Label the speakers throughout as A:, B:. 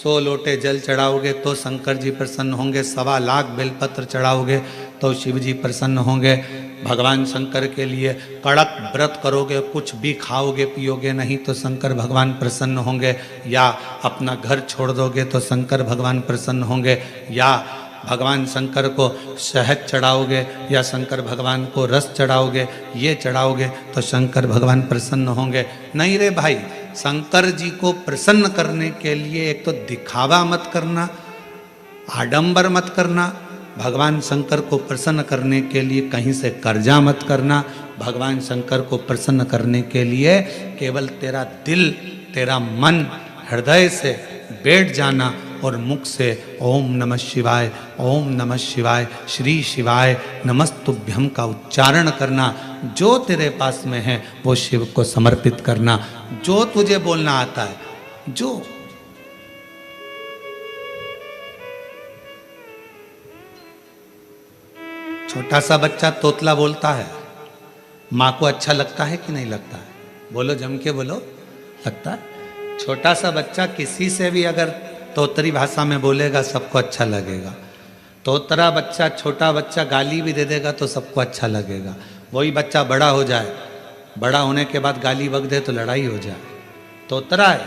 A: 100 लोटे जल चढ़ाओगे तो शंकर जी प्रसन्न होंगे, 1.25 लाख बेलपत्र चढ़ाओगे तो शिव जी प्रसन्न होंगे। भगवान शंकर के लिए कड़क व्रत करोगे, कुछ भी खाओगे पियोगे नहीं तो शंकर भगवान प्रसन्न होंगे। या अपना घर छोड़ दोगे तो शंकर भगवान प्रसन्न होंगे। या भगवान शंकर को शहद चढ़ाओगे या शंकर भगवान को रस चढ़ाओगे, ये चढ़ाओगे तो शंकर भगवान प्रसन्न होंगे। नहीं रे भाई, शंकर जी को प्रसन्न करने के लिए एक तो दिखावा मत करना, आडंबर मत करना। भगवान शंकर को प्रसन्न करने के लिए कहीं से कर्जा मत करना। भगवान शंकर को प्रसन्न करने के लिए केवल तेरा दिल, तेरा मन हृदय से बैठ जाना और मुख से ओम नमः शिवाय, ओम नमः शिवाय, श्री शिवाय नमस्तुभ्यम का उच्चारण करना। जो तेरे पास में है वो शिव को समर्पित करना। जो तुझे बोलना आता है, जो छोटा सा बच्चा तोतला बोलता है, माँ को अच्छा लगता है कि नहीं लगता है? बोलो, जम के बोलो, लगता है। छोटा सा बच्चा किसी से भी अगर तोतरी भाषा में बोलेगा सबको अच्छा लगेगा। तोतरा बच्चा, छोटा बच्चा गाली भी दे देगा तो सबको अच्छा लगेगा। वही बच्चा बड़ा हो जाए, बड़ा होने के बाद गाली बक दे तो लड़ाई हो जाए। तोतरा है,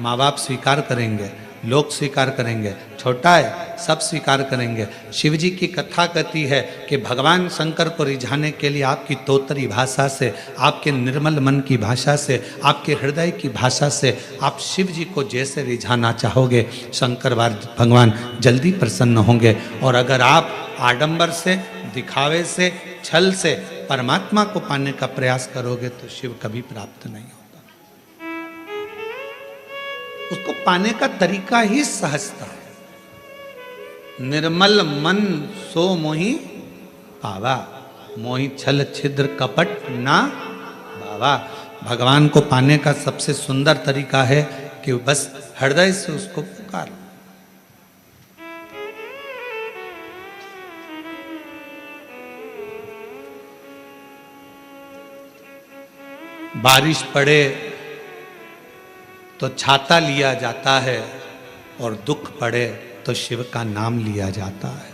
A: माँ बाप स्वीकार करेंगे, लोग स्वीकार करेंगे। छोटा है, सब स्वीकार करेंगे। शिव जी की कथा कहती है कि भगवान शंकर को रिझाने के लिए आपकी तोतरी भाषा से, आपके निर्मल मन की भाषा से, आपके हृदय की भाषा से आप शिव जी को जैसे रिझाना चाहोगे, शंकर भगवान जल्दी प्रसन्न होंगे। और अगर आप आडंबर से, दिखावे से, छल से परमात्मा को पाने का प्रयास करोगे तो शिव कभी प्राप्त नहीं होगा। उसको पाने का तरीका ही सहजता है। निर्मल मन सो मोहि पावा, मोहि छल छिद्र कपट ना बावा। भगवान को पाने का सबसे सुंदर तरीका है कि बस हृदय से उसको पुकार। बारिश पड़े तो छाता लिया जाता है और दुख पड़े तो शिव का नाम लिया जाता है।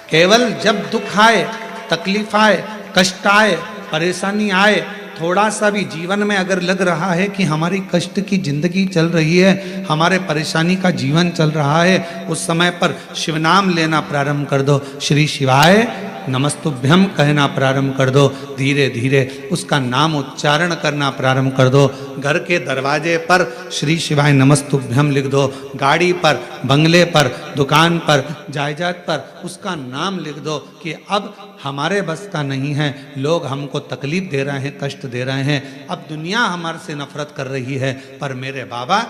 A: केवल जब दुख आए, तकलीफ आए, कष्ट आए, परेशानी आए, थोड़ा सा भी जीवन में अगर लग रहा है कि हमारी कष्ट की जिंदगी चल रही है, हमारे परेशानी का जीवन चल रहा है, उस समय पर शिव नाम लेना प्रारंभ कर दो। श्री शिवाय नमस्तुभ्यम कहना प्रारंभ कर दो। धीरे धीरे उसका नाम उच्चारण करना प्रारंभ कर दो। घर के दरवाजे पर श्री शिवाय नमस्तुभ्यम लिख दो। गाड़ी पर, बंगले पर, दुकान पर, जायदाद पर उसका नाम लिख दो कि अब हमारे बस का नहीं है, लोग हमको तकलीफ दे रहे हैं, कष्ट दे रहे हैं, अब दुनिया हमारे से नफरत कर रही है, पर मेरे बाबा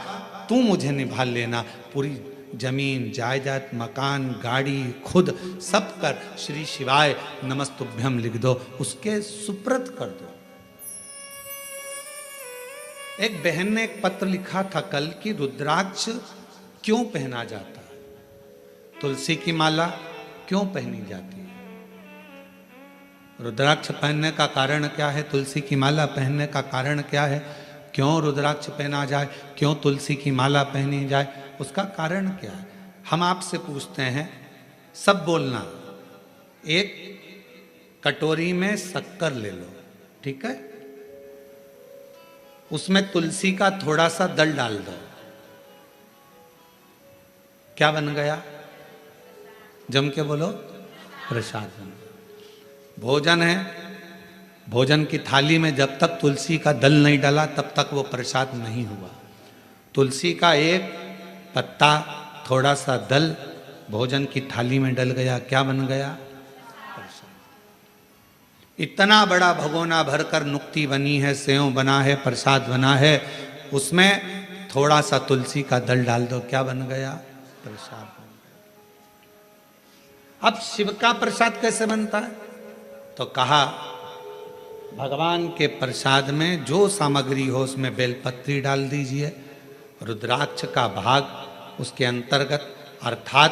A: तू मुझे निभा लेना। पूरी जमीन, जायदाद, मकान, गाड़ी, खुद सब कर श्री शिवाय नमस्तुभ्यम लिख दो, उसके सुप्रत कर दो। एक बहन ने एक पत्र लिखा था कल कि रुद्राक्ष क्यों पहना जाता है, तुलसी की माला क्यों पहनी जाती है? रुद्राक्ष पहनने का कारण क्या है? तुलसी की माला पहनने का कारण क्या है? क्यों रुद्राक्ष पहना जाए, क्यों तुलसी की माला पहनी जाए, उसका कारण क्या है? हम आपसे पूछते हैं, सब बोलना। एक कटोरी में शक्कर ले लो, ठीक है, उसमें तुलसी का थोड़ा सा दल डाल दो, क्या बन गया? जम के बोलो, प्रसाद बन गया। भोजन है, भोजन की थाली में जब तक तुलसी का दल नहीं डाला तब तक वो प्रसाद नहीं हुआ। तुलसी का एक पत्ता, थोड़ा सा दल भोजन की थाली में डल गया, क्या बन गया? प्रसाद। इतना बड़ा भगोना भरकर नुक्ति बनी है, सेव बना है, प्रसाद बना है, उसमें थोड़ा सा तुलसी का दल डाल दो, क्या बन गया? प्रसाद बन गया। अब शिव का प्रसाद कैसे बनता है? तो कहा भगवान के प्रसाद में जो सामग्री हो उसमें बेलपत्री डाल दीजिए, रुद्राक्ष का भाग उसके अंतर्गत, अर्थात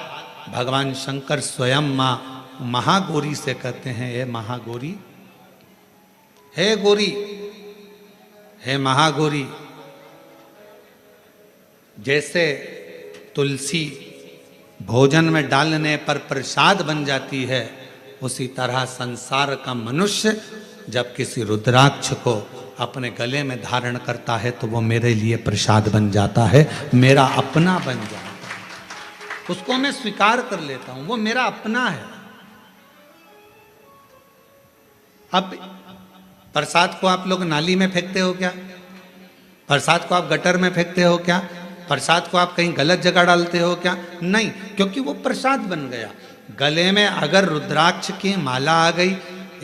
A: भगवान शंकर स्वयं माँ महागौरी से कहते हैं, हे महागौरी, हे गौरी, हे महागौरी। जैसे तुलसी भोजन में डालने पर प्रसाद बन जाती है, उसी तरह संसार का मनुष्य जब किसी रुद्राक्ष को अपने गले में धारण करता है तो वो मेरे लिए प्रसाद बन जाता है, मेरा अपना बन जाता है। उसको मैं स्वीकार कर लेता हूं, वो मेरा अपना है। अब प्रसाद को आप लोग नाली में फेंकते हो क्या? प्रसाद को आप गटर में फेंकते हो क्या? प्रसाद को आप कहीं गलत जगह डालते हो क्या? नहीं, क्योंकि वो प्रसाद बन गया। गले में अगर रुद्राक्ष की माला आ गई,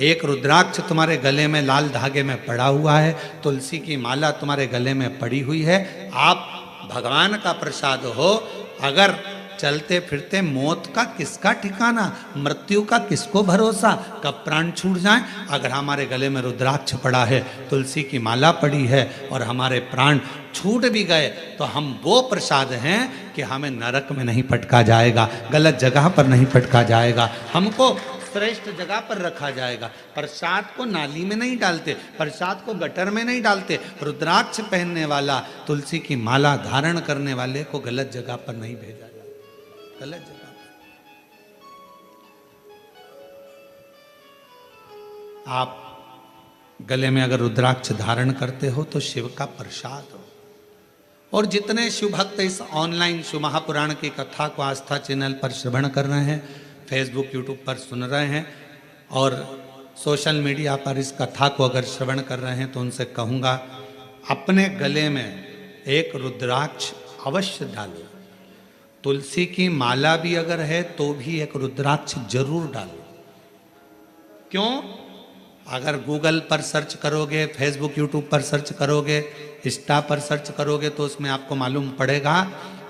A: एक रुद्राक्ष तुम्हारे गले में लाल धागे में पड़ा हुआ है, तुलसी की माला तुम्हारे गले में पड़ी हुई है, आप भगवान का प्रसाद हो। अगर चलते फिरते मौत का किसका ठिकाना, मृत्यु का किसको भरोसा, कब प्राण छूट जाए। अगर हमारे गले में रुद्राक्ष पड़ा है, तुलसी की माला पड़ी है और हमारे प्राण छूट भी गए तो हम वो प्रसाद हैं कि हमें नरक में नहीं पटका जाएगा, गलत जगह पर नहीं पटका जाएगा, हमको श्रेष्ठ जगह पर रखा जाएगा। प्रसाद को नाली में नहीं डालते, प्रसाद को गटर में नहीं डालते। रुद्राक्ष पहनने वाला, तुलसी की माला धारण करने वाले को गलत जगह पर नहीं भेजा जाता, गलत जगह पर। आप गले में अगर रुद्राक्ष धारण करते हो तो शिव का प्रसाद हो। और जितने शिव भक्त इस ऑनलाइन शिव महापुराण की कथा को आस्था चैनल पर श्रवण कर रहे हैं, फेसबुक यूट्यूब पर सुन रहे हैं और सोशल मीडिया पर इस कथा को अगर श्रवण कर रहे हैं, तो उनसे कहूँगा अपने गले में एक रुद्राक्ष अवश्य डालो। तुलसी की माला भी अगर है तो भी एक रुद्राक्ष जरूर डालो। क्यों? अगर गूगल पर सर्च करोगे, फेसबुक यूट्यूब पर सर्च करोगे, इंस्टा पर सर्च करोगे तो उसमें आपको मालूम पड़ेगा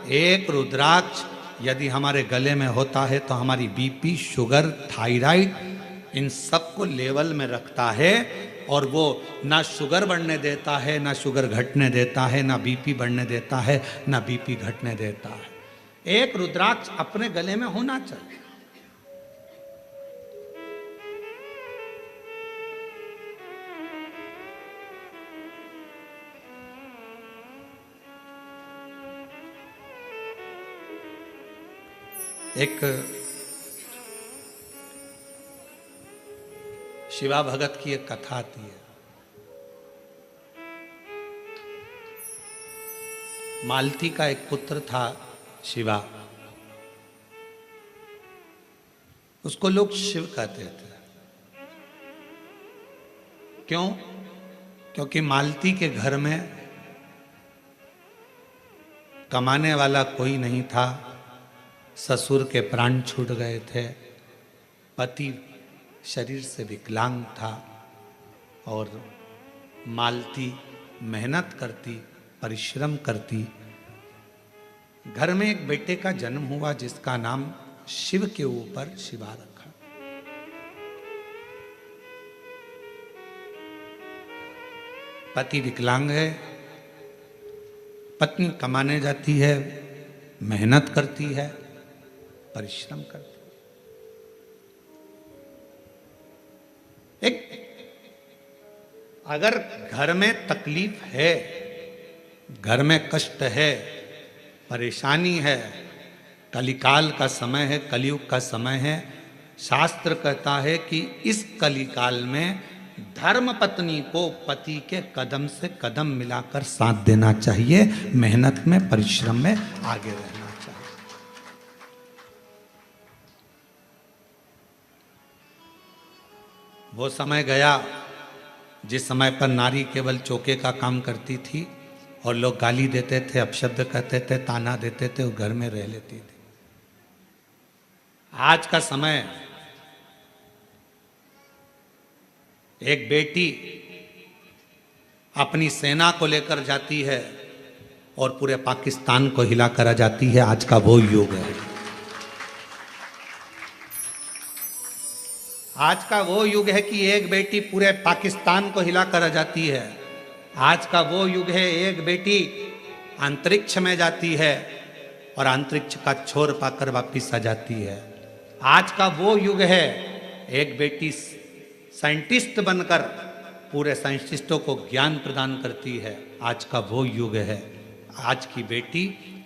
A: एक रुद्राक्ष यदि हमारे गले में होता है तो हमारी बीपी, शुगर, थायराइड इन सब को लेवल में रखता है और वो ना शुगर बढ़ने देता है, ना शुगर घटने देता है, ना बीपी बढ़ने देता है, ना बीपी घटने देता है। एक रुद्राक्ष अपने गले में होना चाहिए। एक शिवा भगत की एक कथा आती है। मालती का एक पुत्र था शिवा, उसको लोग शिव कहते थे। क्यों? क्योंकि मालती के घर में कमाने वाला कोई नहीं था, ससुर के प्राण छूट गए थे, पति शरीर से विकलांग था और मालती मेहनत करती, परिश्रम करती। घर में एक बेटे का जन्म हुआ जिसका नाम शिव के ऊपर शिवा रखा। पति विकलांग है, पत्नी कमाने जाती है, मेहनत करती है, परिश्रम करती। एक अगर घर में तकलीफ है, घर में कष्ट है, परेशानी है, कलिकाल का समय है, कलयुग का समय है, शास्त्र कहता है कि इस कलिकाल में धर्म पत्नी को पति के कदम से कदम मिलाकर साथ देना चाहिए, मेहनत में, परिश्रम में आगे रहना चाहिए। वो समय गया जिस समय पर नारी केवल चौके का काम करती थी और लोग गाली देते थे, अपशब्द कहते थे, ताना देते थे, वो घर में रह लेती थी। आज का समय एक बेटी अपनी सेना को लेकर जाती है और पूरे पाकिस्तान को हिलाकर आ जाती है। आज का वो युग है, आज का वो युग है कि एक बेटी पूरे पाकिस्तान को हिलाकर आ जाती है। आज का वो युग है एक बेटी अंतरिक्ष में जाती है और अंतरिक्ष का छोर पाकर वापिस आ जाती है। आज का वो युग है एक बेटी साइंटिस्ट बनकर पूरे साइंटिस्टों को ज्ञान प्रदान करती है। आज का वो युग है, आज की बेटी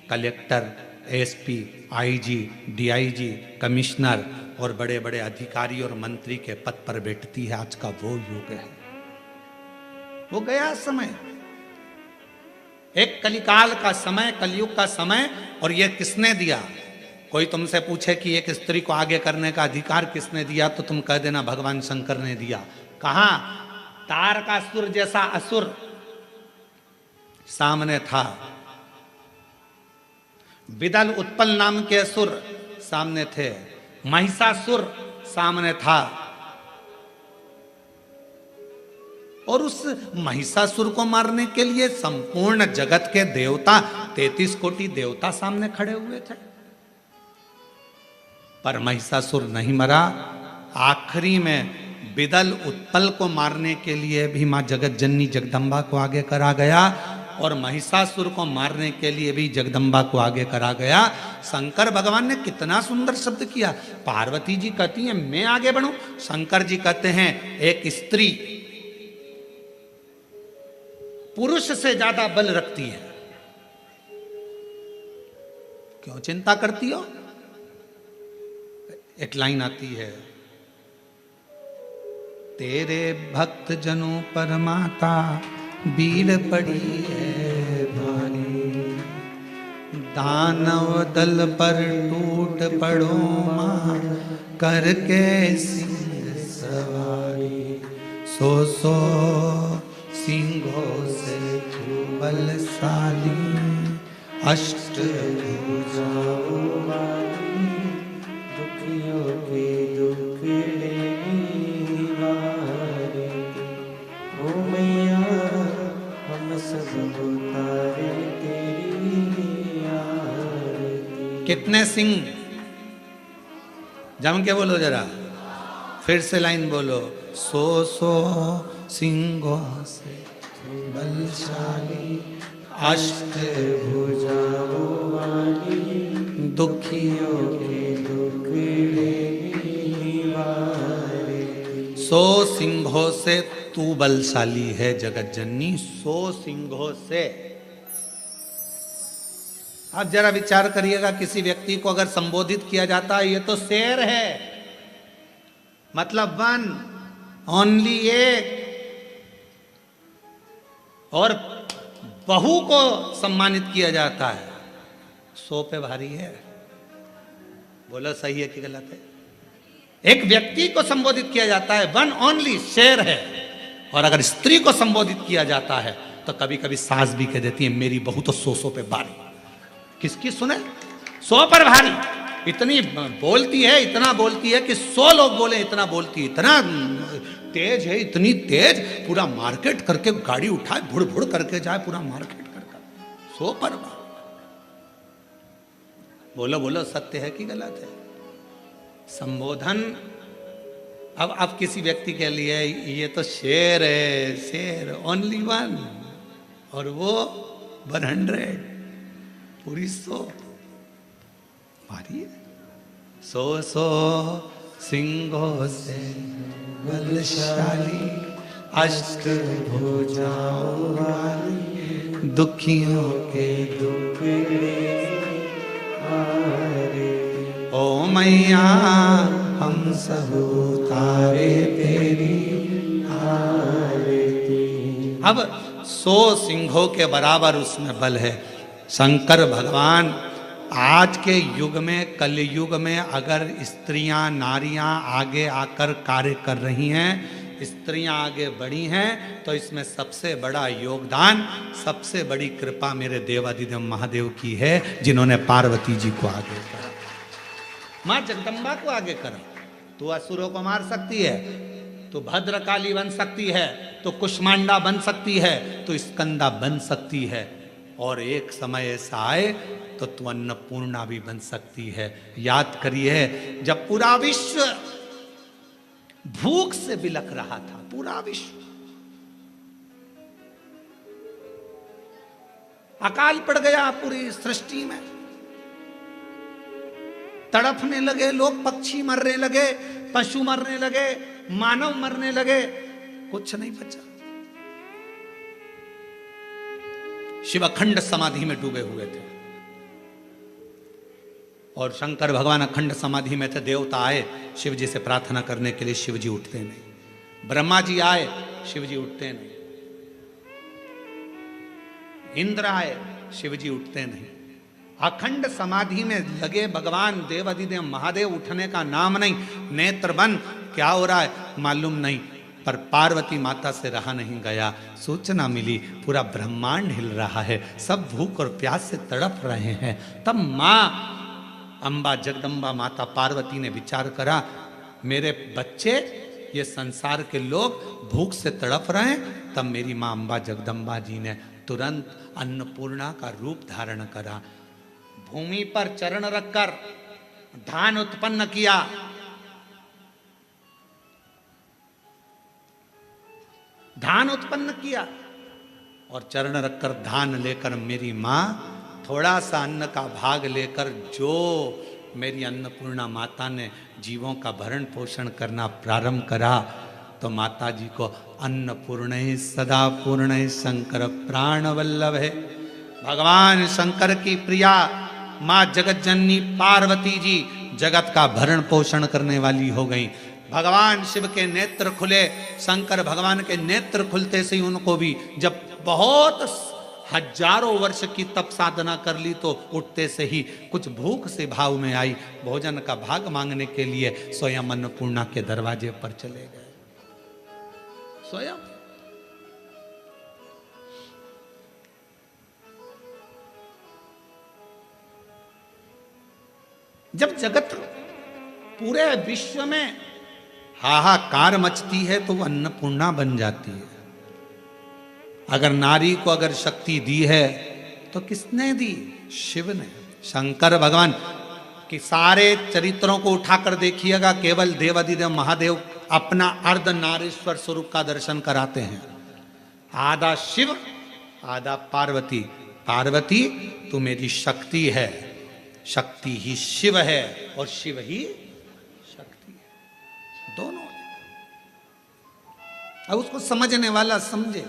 A: collector, SP, IG, DIG, commissioner और बड़े बड़े अधिकारी और मंत्री के पद पर बैठती है। आज का वो युग है, वो गया समय, एक कलिकाल का समय, कलयुग का समय। और ये किसने दिया? कोई तुमसे पूछे कि एक स्त्री को आगे करने का अधिकार किसने दिया, तो तुम कह देना भगवान शंकर ने दिया। कहां? तारकासुर जैसा असुर सामने था, विदल उत्पल नाम के असुर सामने थे, महिषासुर सामने था। और उस महिषासुर को मारने के लिए संपूर्ण जगत के देवता, 33 कोटि देवता सामने खड़े हुए थे, पर महिषासुर नहीं मरा। आखिरी में विदल उत्पल को मारने के लिए भी मां जगत जननी जगदम्बा को आगे करा गया, और महिषासुर को मारने के लिए भी जगदम्बा को आगे करा गया। शंकर भगवान ने कितना सुंदर शब्द किया। पार्वती जी कहती हैं मैं आगे बढ़ूं, शंकर जी कहते हैं एक स्त्री पुरुष से ज्यादा बल रखती है, क्यों चिंता करती हो? एक लाइन आती है, तेरे भक्त जनों पर माता भीड़ पड़ी है भारी, दानव दल पर टूट पड़ो मां करके सिंह सवारी, सो सिंहों से बलशाली, अष्ट भुजाओं वाली, दुखियों के दुख लेने वाली, ओ मैया हम सब उतारे तेरी आरती। कितने सिंह? जम के बोलो जरा, फिर से लाइन बोलो, सो सिंहों से बलशाली, अष्ट भुजाओं वाली, दुखियों के दुख लेने वाली। 100 सिंहों से तू बलशाली है जगत जननी, 100 सिंहों से। आप जरा विचार करिएगा, किसी व्यक्ति को अगर संबोधित किया जाता है ये तो शेर है, मतलब वन ओनली एक, और बहू को सम्मानित किया जाता है 100 पे भारी है। बोलो सही है कि गलत है? एक व्यक्ति को संबोधित किया जाता है वन ओनली, शेर है, और अगर स्त्री को संबोधित किया जाता है तो कभी कभी सास भी कह देती है मेरी बहू तो 100 पे भारी। किसकी सुने? 100 पर भारी। इतनी बोलती है, इतना बोलती है कि 100 लोग बोले इतना बोलती है, इतना तेज है, इतनी तेज, पूरा मार्केट करके गाड़ी उठाए भुड़ भुड़ करके जाए, पूरा मार्केट करके 100 पर। बोलो बोलो सत्य है कि गलत है? संबोधन अब किसी व्यक्ति के लिए ये तो शेर है, शेर ओनली वन, और वो 100 पूरी 100 भारी है। 100 सिंहों से बलशाली, अष्ट भुजाओं वाली, दुखियों के दुख हारे, ओ मैया हम सब उतारे तेरी आरती। अब 100 सिंहों के बराबर उसमें बल है। शंकर भगवान आज के युग में, कलयुग में अगर स्त्रियां नारियां आगे आकर कार्य कर रही हैं, स्त्रियां आगे बढ़ी हैं, तो इसमें सबसे बड़ा योगदान, सबसे बड़ी कृपा मेरे देवादिदेव महादेव की है, जिन्होंने पार्वती जी को आगे करा, मां जगदम्बा को आगे करा। तू असुरों को मार सकती है, तो भद्रकाली बन सकती है, तो कुष्मांडा बन सकती है, तो स्कंदा बन सकती है, और एक समय ऐसा आए तो तू अन्नपूर्णा भी बन सकती है। याद करिए जब पूरा विश्व भूख से बिलख रहा था, पूरा विश्व, अकाल पड़ गया पूरी सृष्टि में, तड़पने लगे लोग, पक्षी मरने लगे, पशु मरने लगे, मानव मरने लगे, कुछ नहीं बचा। शिव अखंड समाधि में डूबे हुए थे। और शंकर भगवान अखंड समाधि में थे, देवता आए शिव जी से प्रार्थना करने के लिए, शिव जी उठते नहीं। ब्रह्मा जी आए, शिव जी उठते नहीं। इंद्र आए, शिव जी उठते नहीं। अखंड समाधि में लगे भगवान देव अधिदेव महादेव, उठने का नाम नहीं। नेत्र बंद, क्या हो रहा है मालूम नहीं, पर पार्वती माता से रहा नहीं गया। सूचना मिली पूरा ब्रह्मांड हिल रहा है, सब भूख और प्यास से तड़प रहे हैं। तब माँ अम्बा जगदम्बा माता पार्वती ने विचार करा, मेरे बच्चे ये संसार के लोग भूख से तड़प रहे हैं। तब मेरी माँ अम्बा जगदम्बा जी ने तुरंत अन्नपूर्णा का रूप धारण करा, भूमि पर चरण रखकर धान उत्पन्न किया। धान उत्पन्न किया और चरण रखकर धान लेकर मेरी माँ थोड़ा सा अन्न का भाग लेकर, जो मेरी अन्नपूर्णा माता ने जीवों का भरण पोषण करना प्रारंभ करा, तो माता जी को अन्नपूर्ण सदा पूर्ण शंकर प्राण वल्लभ है। भगवान शंकर की प्रिया माँ जगत जननी पार्वती जी जगत का भरण पोषण करने वाली हो गई। भगवान शिव के नेत्र खुले, शंकर भगवान के नेत्र खुलते से ही उनको भी, जब बहुत हजारों वर्ष की तप साधना कर ली, तो उठते से ही कुछ भूख से भाव में आई, भोजन का भाग मांगने के लिए स्वयं अन्नपूर्णा के दरवाजे पर चले गए। स्वयं जब जगत पूरे विश्व में हाहाकार मचती है तो वो अन्नपूर्णा बन जाती है। अगर नारी को अगर शक्ति दी है तो किसने दी? शिव ने। शंकर भगवान के सारे चरित्रों को उठाकर देखिएगा, केवल देवाधिदेव महादेव अपना अर्ध नारीश्वर स्वरूप का दर्शन कराते हैं। आधा शिव आधा पार्वती। पार्वती तू मेरी शक्ति है, शक्ति ही शिव है और शिव ही शक्ति है, दोनों। अब उसको समझने वाला समझे,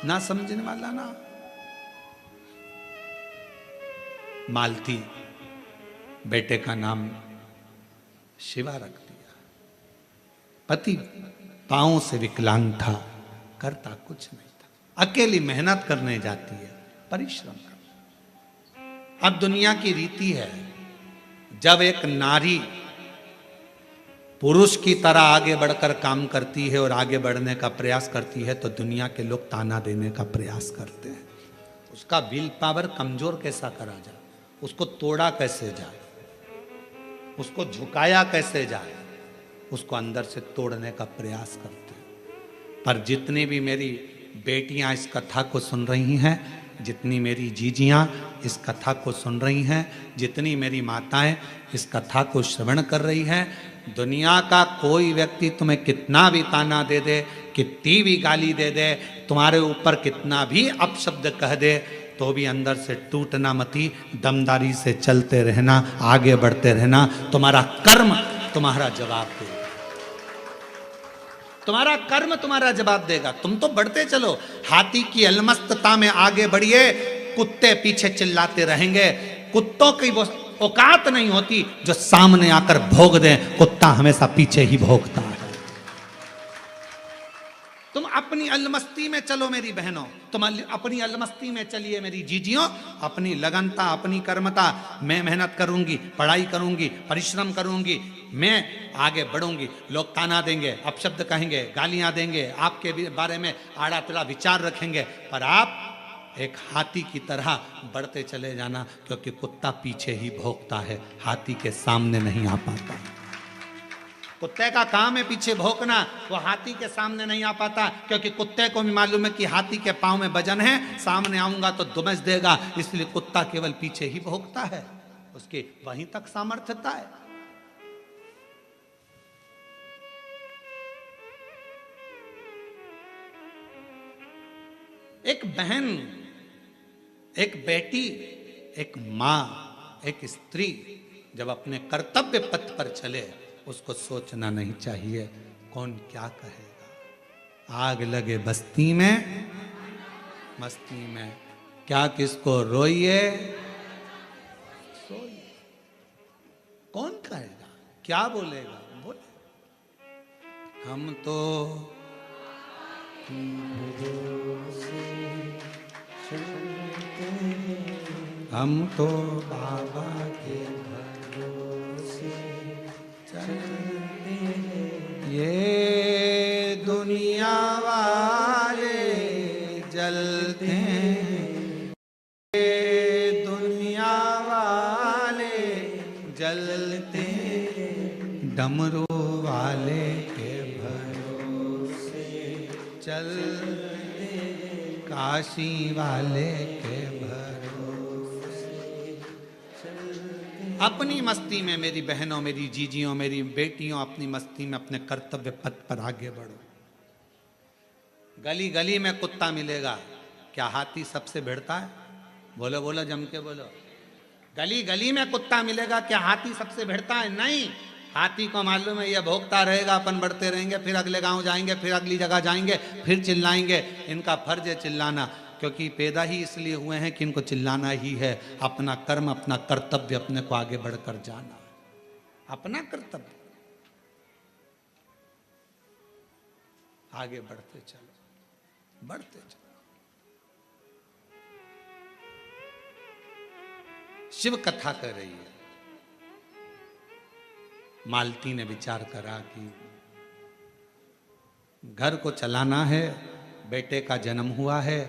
A: ना समझने वाला ना। मालती बेटे का नाम शिवा रख दिया। पति पांव से विकलांग था, करता कुछ नहीं था, अकेली मेहनत करने जाती है, परिश्रम कर। अब दुनिया की रीति है, जब एक नारी पुरुष की तरह आगे बढ़कर काम करती है और आगे बढ़ने का प्रयास करती है, तो दुनिया के लोग ताना देने का प्रयास करते हैं। उसका विल पावर कमजोर कैसा करा जाए, उसको तोड़ा कैसे जाए, उसको झुकाया कैसे जाए, उसको अंदर से तोड़ने का प्रयास करते हैं। पर जितनी भी मेरी बेटियां इस कथा को सुन रही हैं, जितनी मेरी जीजियां इस कथा को सुन रही हैं, जितनी मेरी माताएं इस कथा को श्रवण कर रही हैं, दुनिया का कोई व्यक्ति तुम्हें कितना भी ताना दे दे, कितनी भी गाली दे दे, तुम्हारे ऊपर कितना भी अपशब्द कह दे, तो भी अंदर से टूटना मती, दमदारी से चलते रहना, आगे बढ़ते रहना। तुम्हारा कर्म तुम्हारा जवाब देगा, तुम्हारा कर्म तुम्हारा जवाब देगा। तुम तो बढ़ते चलो, हाथी की अलमस्तता में आगे बढ़िए, कुत्ते पीछे चिल्लाते रहेंगे। कुत्तों की वो औकात नहीं होती जो सामने आकर भोग दे, कुत्ता हमेशा पीछे ही भोगता है। तुम अपनी अलमस्ती में चलो मेरी बहनों, तुम अपनी अलमस्ती में चलिए मेरी जीजियों, अपनी लगनता, अपनी कर्मता। मैं मेहनत करूंगी, पढ़ाई करूंगी, परिश्रम करूंगी, मैं आगे बढ़ूंगी। लोग ताना देंगे, अपशब्द कहेंगे, गालियां देंगे, आपके बारे में आड़ा टेढ़ा विचार रखेंगे, पर आप एक हाथी की तरह बढ़ते चले जाना, क्योंकि कुत्ता पीछे ही भौंकता है, हाथी के सामने नहीं आ पाता। कुत्ते का काम है पीछे भौंकना, वो हाथी के सामने नहीं आ पाता, क्योंकि कुत्ते को भी मालूम है कि हाथी के पांव में वजन है, सामने आऊंगा तो दुमस देगा, इसलिए कुत्ता केवल पीछे ही भौंकता है, उसके वहीं तक सामर्थ्यता है। एक बहन, एक बेटी, एक मां, एक स्त्री जब अपने कर्तव्य पथ पर चले, उसको सोचना नहीं चाहिए कौन क्या कहेगा। आग लगे बस्ती में, मस्ती में, क्या किसको रोइए सोइए। कहेगा, क्या बोलेगा? बोले हम तो बाबा के भरोसे चलते हैं। ये दुनिया वाले जलते हैं, ये दुनिया वाले जलते हैं, डमरू वाले के भरोसे चलते हैं, काशी वाले के भरोसे चलते हैं। अपनी मस्ती में मेरी बहनों, मेरी जीजियों, मेरी बेटियों, अपनी मस्ती में अपने कर्तव्य पथ पर आगे बढ़ो। गली गली में कुत्ता मिलेगा, क्या हाथी सबसे भिड़ता है? बोलो बोलो, जम के बोलो। गली गली में कुत्ता मिलेगा, क्या हाथी सबसे भिड़ता है? नहीं। हाथी को मालूम है ये भोगता रहेगा, अपन बढ़ते रहेंगे, फिर अगले गांव जाएंगे, फिर अगली जगह जाएंगे, फिर चिल्लाएंगे। इनका फर्ज है चिल्लाना, क्योंकि पैदा ही इसलिए हुए हैं कि इनको चिल्लाना ही है। अपना कर्म, अपना कर्तव्य, अपने को आगे बढ़कर जाना, अपना कर्तव्य, आगे बढ़ते चलो, बढ़ते चलो। शिव कथा कर रही है। मालती ने विचार करा कि घर को चलाना है, बेटे का जन्म हुआ है,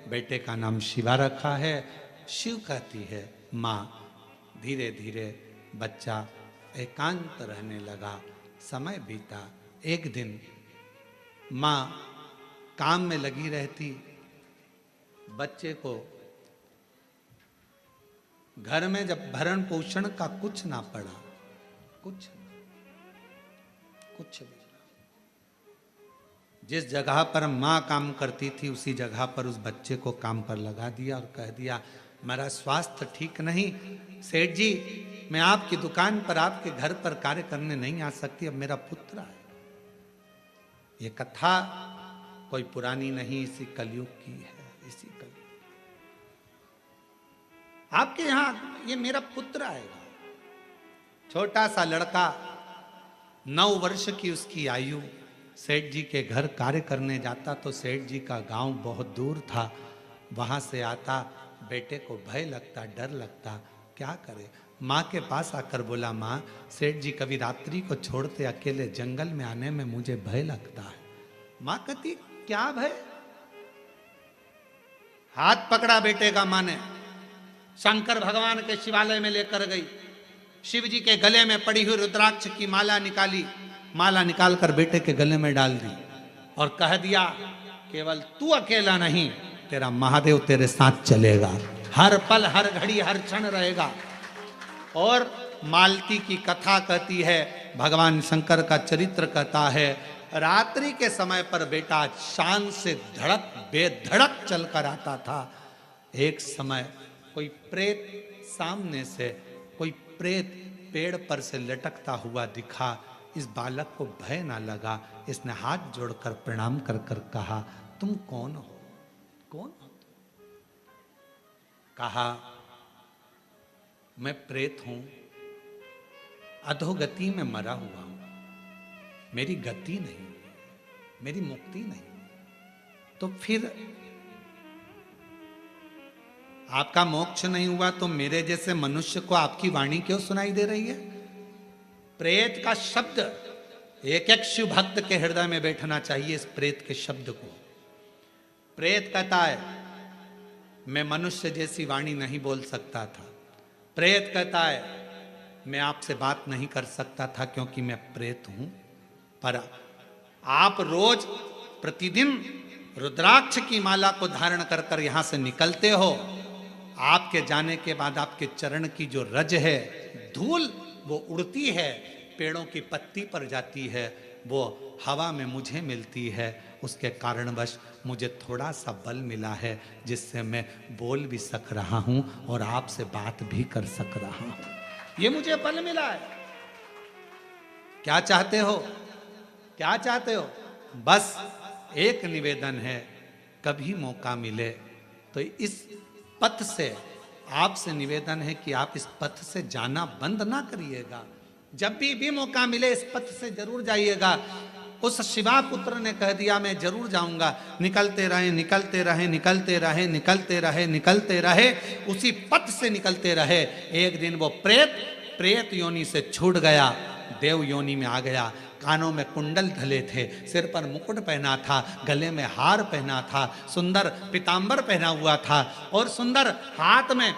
A: बेटे का नाम शिवा रखा है। शिव कहती है माँ। धीरे धीरे बच्चा एकांत रहने लगा, समय बीता। एक दिन माँ काम में लगी रहती, बच्चे को घर में जब भरण पोषण का कुछ ना पड़ा, कुछ भी, जिस जगह पर माँ काम करती थी उसी जगह पर उस बच्चे को काम पर लगा दिया और कह दिया मेरा स्वास्थ्य ठीक नहीं, सेठ जी मैं आपकी दुकान पर, आपके घर पर कार्य करने नहीं आ सकती, अब मेरा पुत्र है। ये कथा कोई पुरानी नहीं, इसी कलयुग की है, इसी कलयुग। आपके यहां ये मेरा पुत्र आएगा। छोटा सा लड़का, 9 वर्ष की उसकी आयु, सेठ जी के घर कार्य करने जाता तो सेठ जी का गांव बहुत दूर था। वहां से आता, बेटे को भय लगता, डर लगता, क्या करे। माँ के पास आकर बोला माँ, सेठ जी कभी रात्रि को छोड़ते अकेले जंगल में आने में मुझे भय लगता है। माँ कहती क्या भय? हाथ पकड़ा बेटे का माँ ने, शंकर भगवान के शिवालय में लेकर गई, शिव जी के गले में पड़ी हुई रुद्राक्ष की माला निकाली, माला निकालकर बेटे के गले में डाल दी और कह दिया केवल तू अकेला नहीं, तेरा महादेव तेरे साथ चलेगा, हर पल हर घड़ी हर क्षण रहेगा। और मालती की कथा कहती है, भगवान शंकर का चरित्र कहता है, रात्रि के समय पर बेटा शान से धड़क बेधड़क चलकर आता था। एक समय कोई प्रेत सामने से, कोई प्रेत पेड़ पर से लटकता हुआ दिखा। इस बालक को भय ना लगा, इसने हाथ जोड़कर प्रणाम कर कर कहा तुम कौन हो? कौन हो? कहा मैं प्रेत हूं, अधोगति में मरा हुआ हूं, मेरी गति नहीं, मेरी मुक्ति नहीं। तो फिर आपका मोक्ष नहीं हुआ तो मेरे जैसे मनुष्य को आपकी वाणी क्यों सुनाई दे रही है? प्रेत का शब्द एक एक शिव भक्त के हृदय में बैठना चाहिए। इस प्रेत के शब्द को, प्रेत कहता है मैं मनुष्य जैसी वाणी नहीं बोल सकता था। प्रेत कहता है मैं आपसे बात नहीं कर सकता था क्योंकि मैं प्रेत हूं, पर आप रोज प्रतिदिन रुद्राक्ष की माला को धारण कर कर यहां से निकलते हो। आपके जाने के बाद आपके चरण की जो रज है, धूल, वो उड़ती है, पेड़ों की पत्ती पर जाती है, वो हवा में मुझे मिलती है। उसके कारणवश मुझे थोड़ा सा बल मिला है जिससे मैं बोल भी सक रहा हूं और आपसे बात भी कर सक रहा हूं। ये मुझे बल मिला है। क्या चाहते हो? क्या चाहते हो? बस एक निवेदन है, कभी मौका मिले तो इस पथ से आपसे निवेदन है कि आप इस पथ से जाना बंद ना करिएगा। जब भी मौका मिले इस पथ से जरूर जाइएगा। उस शिवा पुत्र ने कह दिया मैं जरूर जाऊंगा। निकलते रहे निकलते रहे निकलते रहे निकलते रहे निकलते रहे, उसी पथ से निकलते रहे। एक दिन वो प्रेत योनि से छूट गया, देव योनि में आ गया। कानों में कुंडल धले थे, सिर पर मुकुट पहना था, गले में हार पहना था, सुंदर पीतांबर पहना हुआ था और सुंदर हाथ में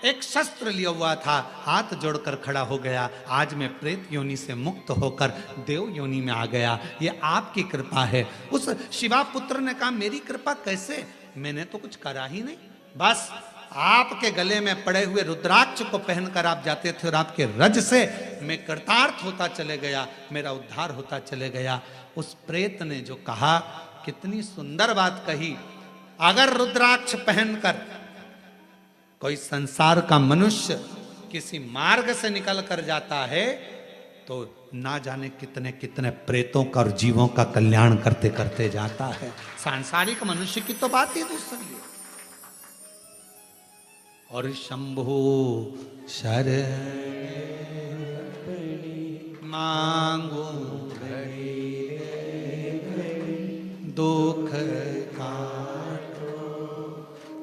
A: एक शस्त्र लिया हुआ था। हाथ जोड़कर खड़ा हो गया, आज मैं प्रेत योनि से मुक्त होकर देव योनि में आ गया, ये आपकी कृपा है। उस शिवा पुत्र ने कहा मेरी कृपा कैसे, मैंने तो कुछ करा ही नहीं, बस आपके गले में पड़े हुए रुद्राक्ष को पहनकर आप जाते थे और आपके रज से मैं कृतार्थ होता चले गया, मेरा उद्धार होता चले गया। उस प्रेत ने जो कहा, कितनी सुंदर बात कही। अगर रुद्राक्ष पहनकर कोई संसार का मनुष्य किसी मार्ग से निकल कर जाता है तो ना जाने कितने कितने प्रेतों का और जीवों का कल्याण करते करते जाता है। सांसारिक मनुष्य की तो बात ही दूसरी है। और शंभु शरण मांगू दुख काटो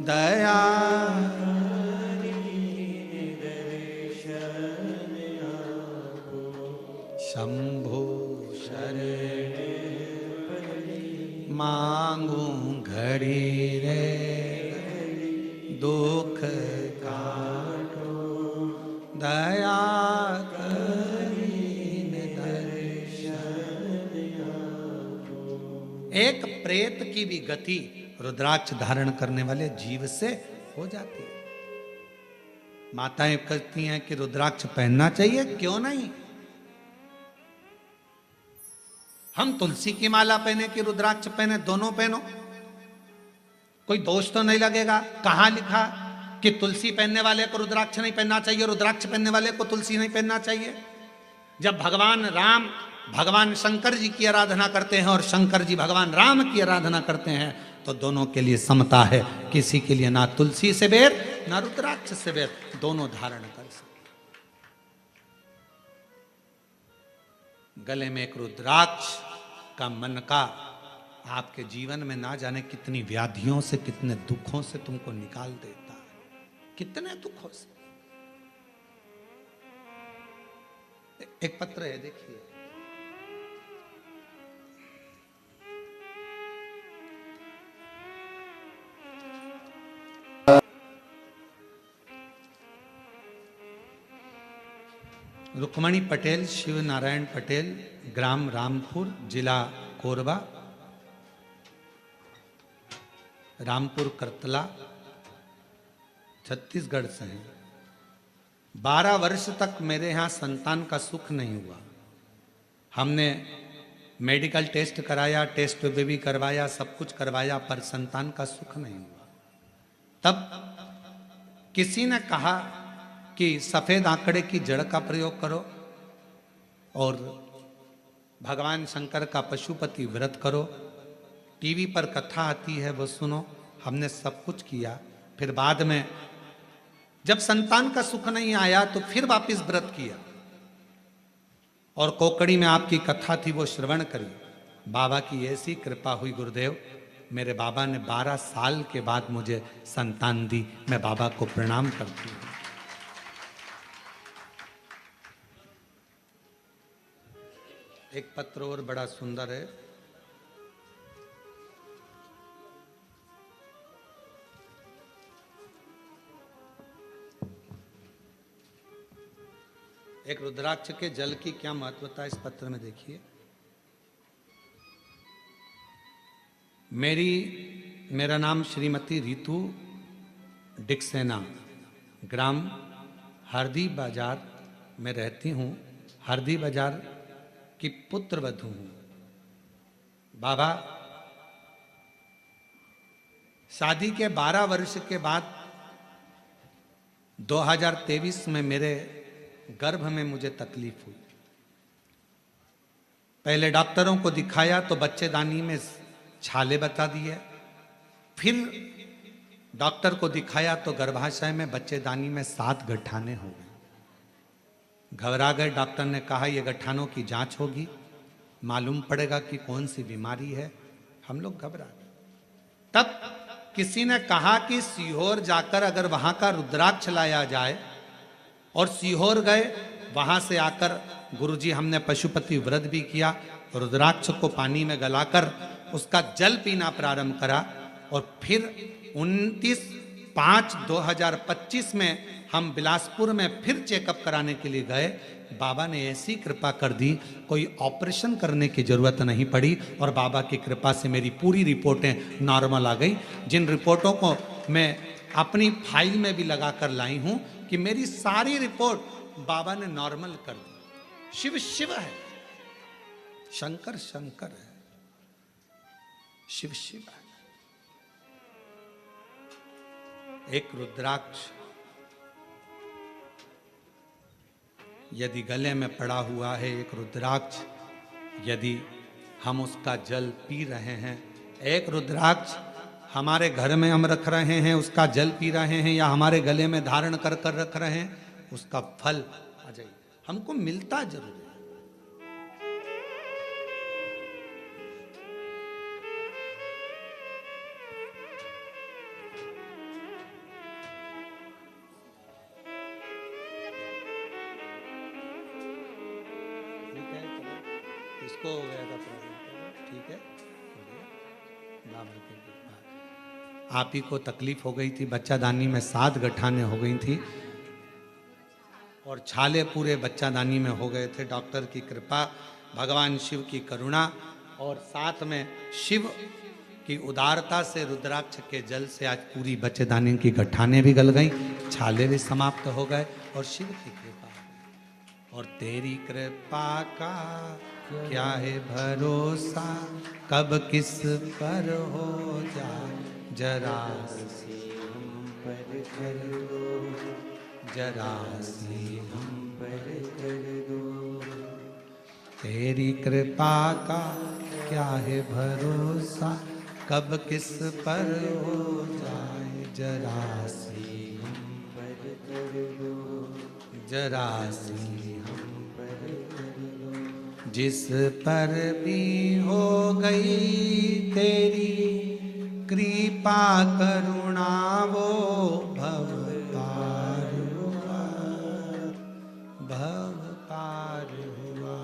A: दया शंभु शरण मांगू घड़ी रे दुख काटो दया करीने दर्शन। एक प्रेत की भी गति रुद्राक्ष धारण करने वाले जीव से हो जाती है। माताएं कहती हैं कि रुद्राक्ष पहनना चाहिए, क्यों नहीं। हम तुलसी की माला पहने कि रुद्राक्ष पहने, दोनों पहनो, कोई दोष तो नहीं लगेगा। कहां लिखा कि तुलसी पहनने वाले को रुद्राक्ष नहीं पहनना चाहिए, रुद्राक्ष पहनने वाले को तुलसी नहीं पहनना चाहिए। जब भगवान राम भगवान शंकर जी की आराधना करते हैं और शंकर जी भगवान राम की आराधना करते हैं तो दोनों के लिए समता है, किसी के लिए ना तुलसी से बैर ना रुद्राक्ष से बैर, दोनों धारण कर सकते। गले में एक रुद्राक्ष का मन का आपके जीवन में ना जाने कितनी व्याधियों से, कितने दुखों से तुमको निकाल देता है, कितने दुखों से। एक पत्र है, देखिए। रुक्मणी पटेल, शिव नारायण पटेल, ग्राम रामपुर, जिला कोरबा, रामपुर करतला, छत्तीसगढ़ से हैं। 12 वर्ष तक मेरे यहाँ संतान का सुख नहीं हुआ। हमने मेडिकल टेस्ट कराया, टेस्ट बेबी करवाया, सब कुछ करवाया, पर संतान का सुख नहीं हुआ। तब किसी ने कहा कि सफेद आंकड़े की जड़ का प्रयोग करो और भगवान शंकर का पशुपति व्रत करो, टीवी पर कथा आती है वो सुनो। हमने सब कुछ किया, फिर बाद में जब संतान का सुख नहीं आया तो फिर वापस व्रत किया और कोकड़ी में आपकी कथा थी वो श्रवण करी। बाबा की ऐसी कृपा हुई गुरुदेव, मेरे बाबा ने 12 साल के बाद मुझे संतान दी। मैं बाबा को प्रणाम करती हूँ। एक पत्र और बड़ा सुंदर है। एक रुद्राक्ष के जल की क्या महत्वता है इस पत्र में देखिए। मेरा नाम श्रीमती रितु डिक्सेना, ग्राम हरदी बाजार में रहती हूँ। हरदी बाजार की पुत्र वधू हूँ। बाबा, शादी के 12 वर्ष के बाद 2023 में मेरे गर्भ में मुझे तकलीफ हुई। पहले डॉक्टरों को दिखाया तो बच्चेदानी में छाले बता दिए, फिर डॉक्टर को दिखाया तो गर्भाशय में बच्चेदानी में 7 गठाने हो गए। घबरा गए। डॉक्टर ने कहा ये गठानों की जांच होगी, मालूम पड़ेगा कि कौन सी बीमारी है। हम लोग घबरा गए। तब किसी ने कहा कि सीहोर जाकर अगर वहां का रुद्राक्ष लाया जाए, और सीहोर गए। वहां से आकर गुरुजी हमने पशुपति व्रत भी किया, रुद्राक्ष को पानी में गलाकर उसका जल पीना प्रारंभ करा। और फिर 29/5/2025 में हम बिलासपुर में फिर चेकअप कराने के लिए गए। बाबा ने ऐसी कृपा कर दी, कोई ऑपरेशन करने की जरूरत नहीं पड़ी, और बाबा की कृपा से मेरी पूरी रिपोर्टें नॉर्मल आ गई। जिन रिपोर्टों को मैं अपनी फाइल में भी लगा कर लाई हूं कि मेरी सारी रिपोर्ट बाबा ने नॉर्मल कर दी। शिव शिव है, शंकर शंकर है, शिव शिव है। एक रुद्राक्ष यदि गले में पड़ा हुआ है, एक रुद्राक्ष यदि हम उसका जल पी रहे हैं, एक रुद्राक्ष हमारे घर में हम रख रहे हैं, उसका जल पी रहे हैं, या हमारे गले में धारण कर कर रख रहे हैं, उसका फल आ जाए हमको मिलता जरूर है। इसको हो गया था प्रॉब्लम, ठीक है, आप ही को तकलीफ हो गई थी। बच्चादानी में 7 गठाने हो गई थी और छाले पूरे बच्चादानी में हो गए थे। डॉक्टर की कृपा, भगवान शिव की करुणा, और साथ में शिव की उदारता से रुद्राक्ष के जल से आज पूरी बच्चेदानी की गठाने भी गल गई, छाले भी समाप्त हो गए, और शिव की कृपा। और तेरी कृपा का क्या है भरोसा, कब किस पर हो जाए, जरा सी हम पर कर दो, जरा सी हम पर कर दो। तेरी कृपा का क्या है भरोसा, कब किस पर हो जाए, जरा सी हम पर कर दो, जरा सी हम पर कर दो। जिस पर भी हो गई तेरी कृपा करुणा, वो भव पार हुआ, भव पार हुआ।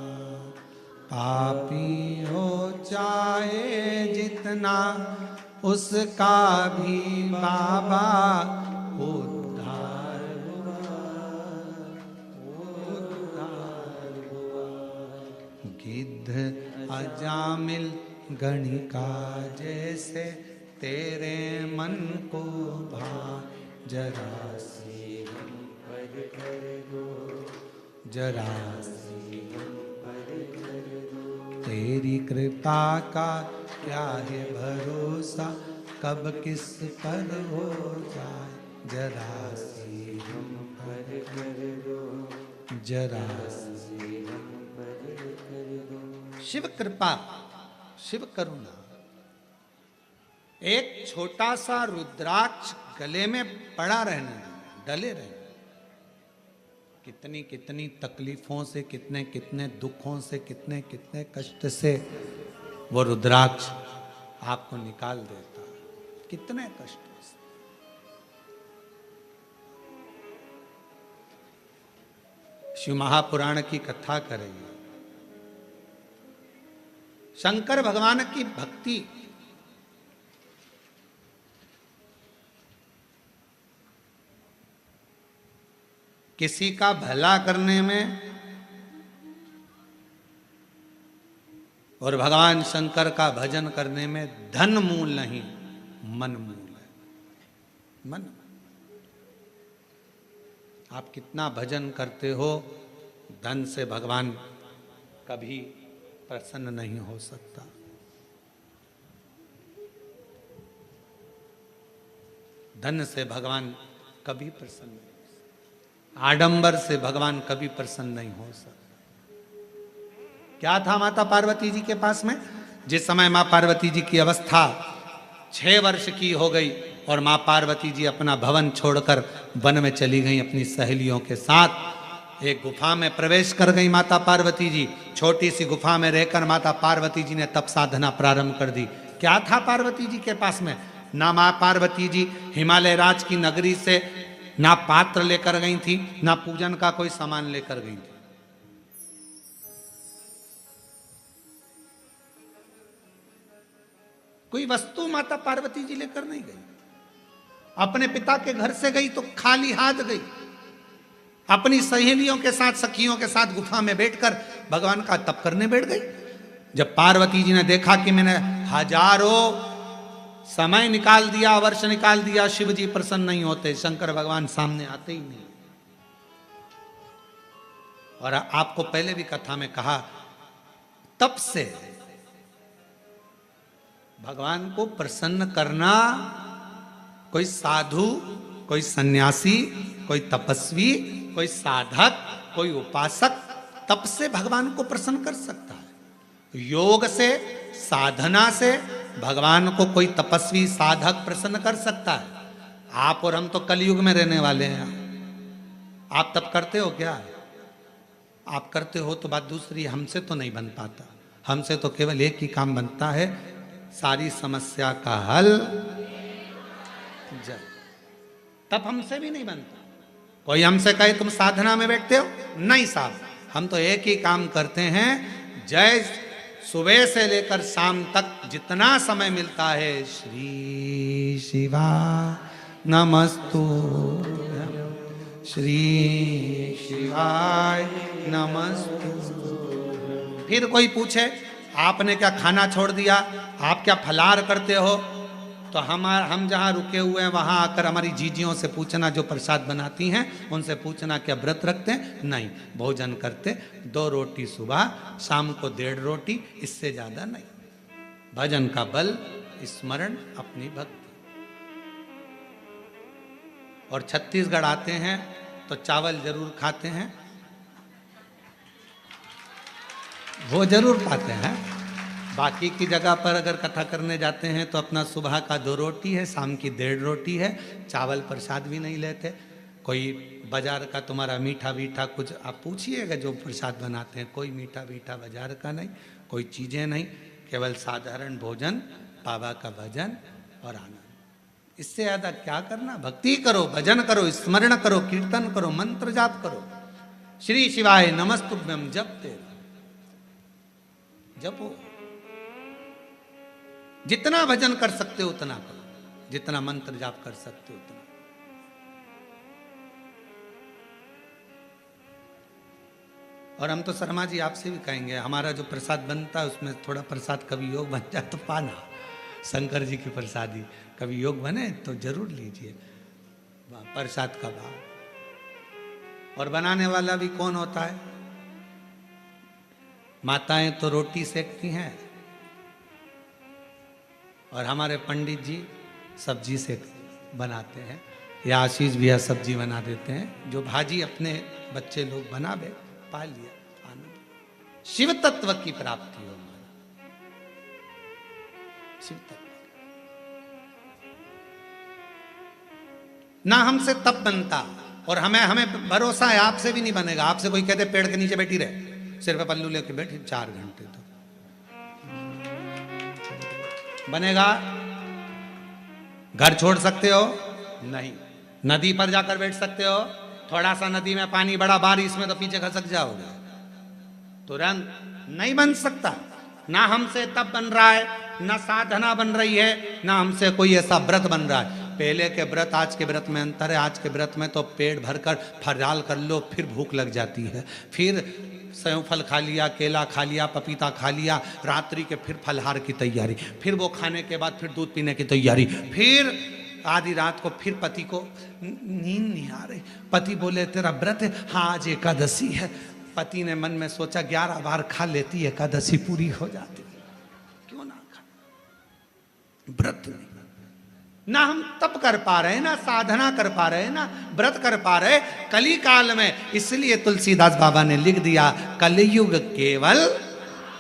A: पापी हो चाहे जितना, उसका भी बाबा उद्धार हुआ, उद्धार हुआ। गिद्ध अजामिल गणिका जैसे तेरे मन को भा, जरा सी हम पर कर दो, जरा सी हम पर कर दो। तेरी कृपा का क्या है भरोसा, कब किस पर हो जाए, जरा सी हम पर कर दो, जरा सी हम पर कर दो। शिव कृपा, शिव करुणा। एक छोटा सा रुद्राक्ष गले में पड़ा रहने, डले रहने, कितनी कितनी तकलीफों से, कितने कितने दुखों से, कितने कितने कष्ट से वो रुद्राक्ष आपको निकाल देता, कितने कष्टों से। शिव महापुराण की कथा करेंगे। शंकर भगवान की भक्ति किसी का भला करने में, और भगवान शंकर का भजन करने में धन मूल नहीं, मन मूल है। मन, आप कितना भजन करते हो, धन से भगवान कभी प्रसन्न नहीं हो सकता। धन से भगवान कभी प्रसन्न नहीं, आडंबर से भगवान कभी प्रसन्न नहीं हो सकता। क्या था माता पार्वती जी के पास में? जिस समय मां पार्वती जी की अवस्था 6 वर्ष की हो गई और मां पार्वती जी अपना भवन छोड़कर वन में चली गई अपनी सहेलियों के साथ, एक गुफा में प्रवेश कर गई माता पार्वती जी। छोटी सी गुफा में रहकर माता पार्वती जी ने तप साधना प्रारंभ कर दी। क्या था पार्वती जी के पास में? ना माँ पार्वती जी हिमालय राज की नगरी से ना पात्र लेकर गई थी, ना पूजन का कोई सामान लेकर गई थी। कोई वस्तु माता पार्वती जी लेकर नहीं गई। अपने पिता के घर से गई तो खाली हाथ गई। अपनी सहेलियों के साथ, सखियों के साथ गुफा में बैठकर भगवान का तप करने बैठ गई। जब पार्वती जी ने देखा कि मैंने हजारों समय निकाल दिया, वर्ष निकाल दिया, शिव जी प्रसन्न नहीं होते, शंकर भगवान सामने आते ही नहीं। और आपको पहले भी कथा में कहा, तप से भगवान को प्रसन्न करना कोई साधु, कोई सन्यासी, कोई तपस्वी, कोई साधक, कोई उपासक तप से भगवान को प्रसन्न कर सकता है। योग से, साधना से भगवान को कोई तपस्वी साधक प्रसन्न कर सकता है। आप और हम तो कलयुग में रहने वाले हैं। आप तप करते हो क्या? आप करते हो तो बात दूसरी, हमसे तो नहीं बन पाता। हमसे तो केवल एक ही काम बनता है, सारी समस्या का हल जल। तब हमसे भी नहीं बनता। कोई हमसे कहे तुम साधना में बैठते हो, नहीं साहब, हम तो एक ही काम करते हैं, जय सुबह से लेकर शाम तक जितना समय मिलता है, श्री शिवा नमस्तु, श्री शिवाय नमस्तु। फिर कोई पूछे आपने क्या खाना छोड़ दिया, आप क्या फलाहार करते हो, तो हम जहाँ रुके हुए हैं वहाँ आकर हमारी जीजियों से पूछना, जो प्रसाद बनाती हैं उनसे पूछना क्या व्रत रखते हैं? नहीं, भोजन करते 2 रोटी सुबह, शाम को 1.5 रोटी, इससे ज़्यादा नहीं। भजन का बल, स्मरण, अपनी भक्ति। और छत्तीसगढ़ आते हैं तो चावल जरूर खाते हैं, वो जरूर पाते हैं। बाकी की जगह पर अगर कथा करने जाते हैं तो अपना सुबह का 2 रोटी है, शाम की 1.5 रोटी है, चावल प्रसाद भी नहीं लेते। कोई बाजार का तुम्हारा मीठा वीठा कुछ आप पूछिएगा, जो प्रसाद बनाते हैं कोई मीठा वीठा बाजार का नहीं, कोई चीज़ें नहीं, केवल साधारण भोजन, बाबा का भजन और आनंद। इससे ज़्यादा क्या करना? भक्ति करो, भजन करो, स्मरण करो, कीर्तन करो, मंत्र जाप करो, श्री शिवाय नमस्तुभ्यम जपते जपो। जितना भजन कर सकते हो उतना करो, जितना मंत्र जाप कर सकते हो उतना। और हम तो शर्मा जी आपसे भी कहेंगे, हमारा जो प्रसाद बनता है उसमें थोड़ा प्रसाद कभी योग बन जाए तो पाना। शंकर जी की प्रसादी कभी योग बने तो जरूर लीजिए प्रसाद का भाव। और बनाने वाला भी कौन होता है? माताएं तो रोटी सेकती हैं और हमारे पंडित जी सब्जी से बनाते हैं, या आशीष भैया सब्जी बना देते हैं। जो भाजी अपने बच्चे लोग बनावे, पा लिया आनंद। शिव तत्व की प्राप्ति हो, शिव तत्व। ना हमसे तप बनता, और हमें भरोसा है आपसे भी नहीं बनेगा। आपसे कोई कहते पेड़ के नीचे बैठी रहे, सिर पे पल्लू लेके बैठी 4 घंटे, तो बनेगा? घर छोड़ सकते हो? नहीं। नदी पर जाकर बैठ सकते हो? थोड़ा सा नदी में पानी, बड़ा बारिश में तो पीछे खसक जाओगे, तुरंत नहीं बन सकता। ना हमसे तप बन रहा है, ना साधना बन रही है, ना हमसे कोई ऐसा व्रत बन रहा है। पहले के व्रत आज के व्रत में अंतर है। आज के व्रत में तो पेट भरकर फराल कर लो, फिर भूख लग जाती है, फिर सेव फल खा लिया, केला खा लिया, पपीता खा लिया, रात्रि के फिर फलहार की तैयारी, फिर वो खाने के बाद फिर दूध पीने की तैयारी, फिर आधी रात को फिर पति को नींद नहीं आ रही, पति बोले तेरा व्रत है, हाँ आज एकादशी है। पति ने मन में सोचा 11 बार खा लेती, एकादशी पूरी हो जाती, क्यों ना खा। व्रत नहीं, ना हम तप कर पा रहे, ना साधना कर पा रहे, ना व्रत कर पा रहे कली काल में। इसलिए तुलसीदास बाबा ने लिख दिया, कलयुग केवल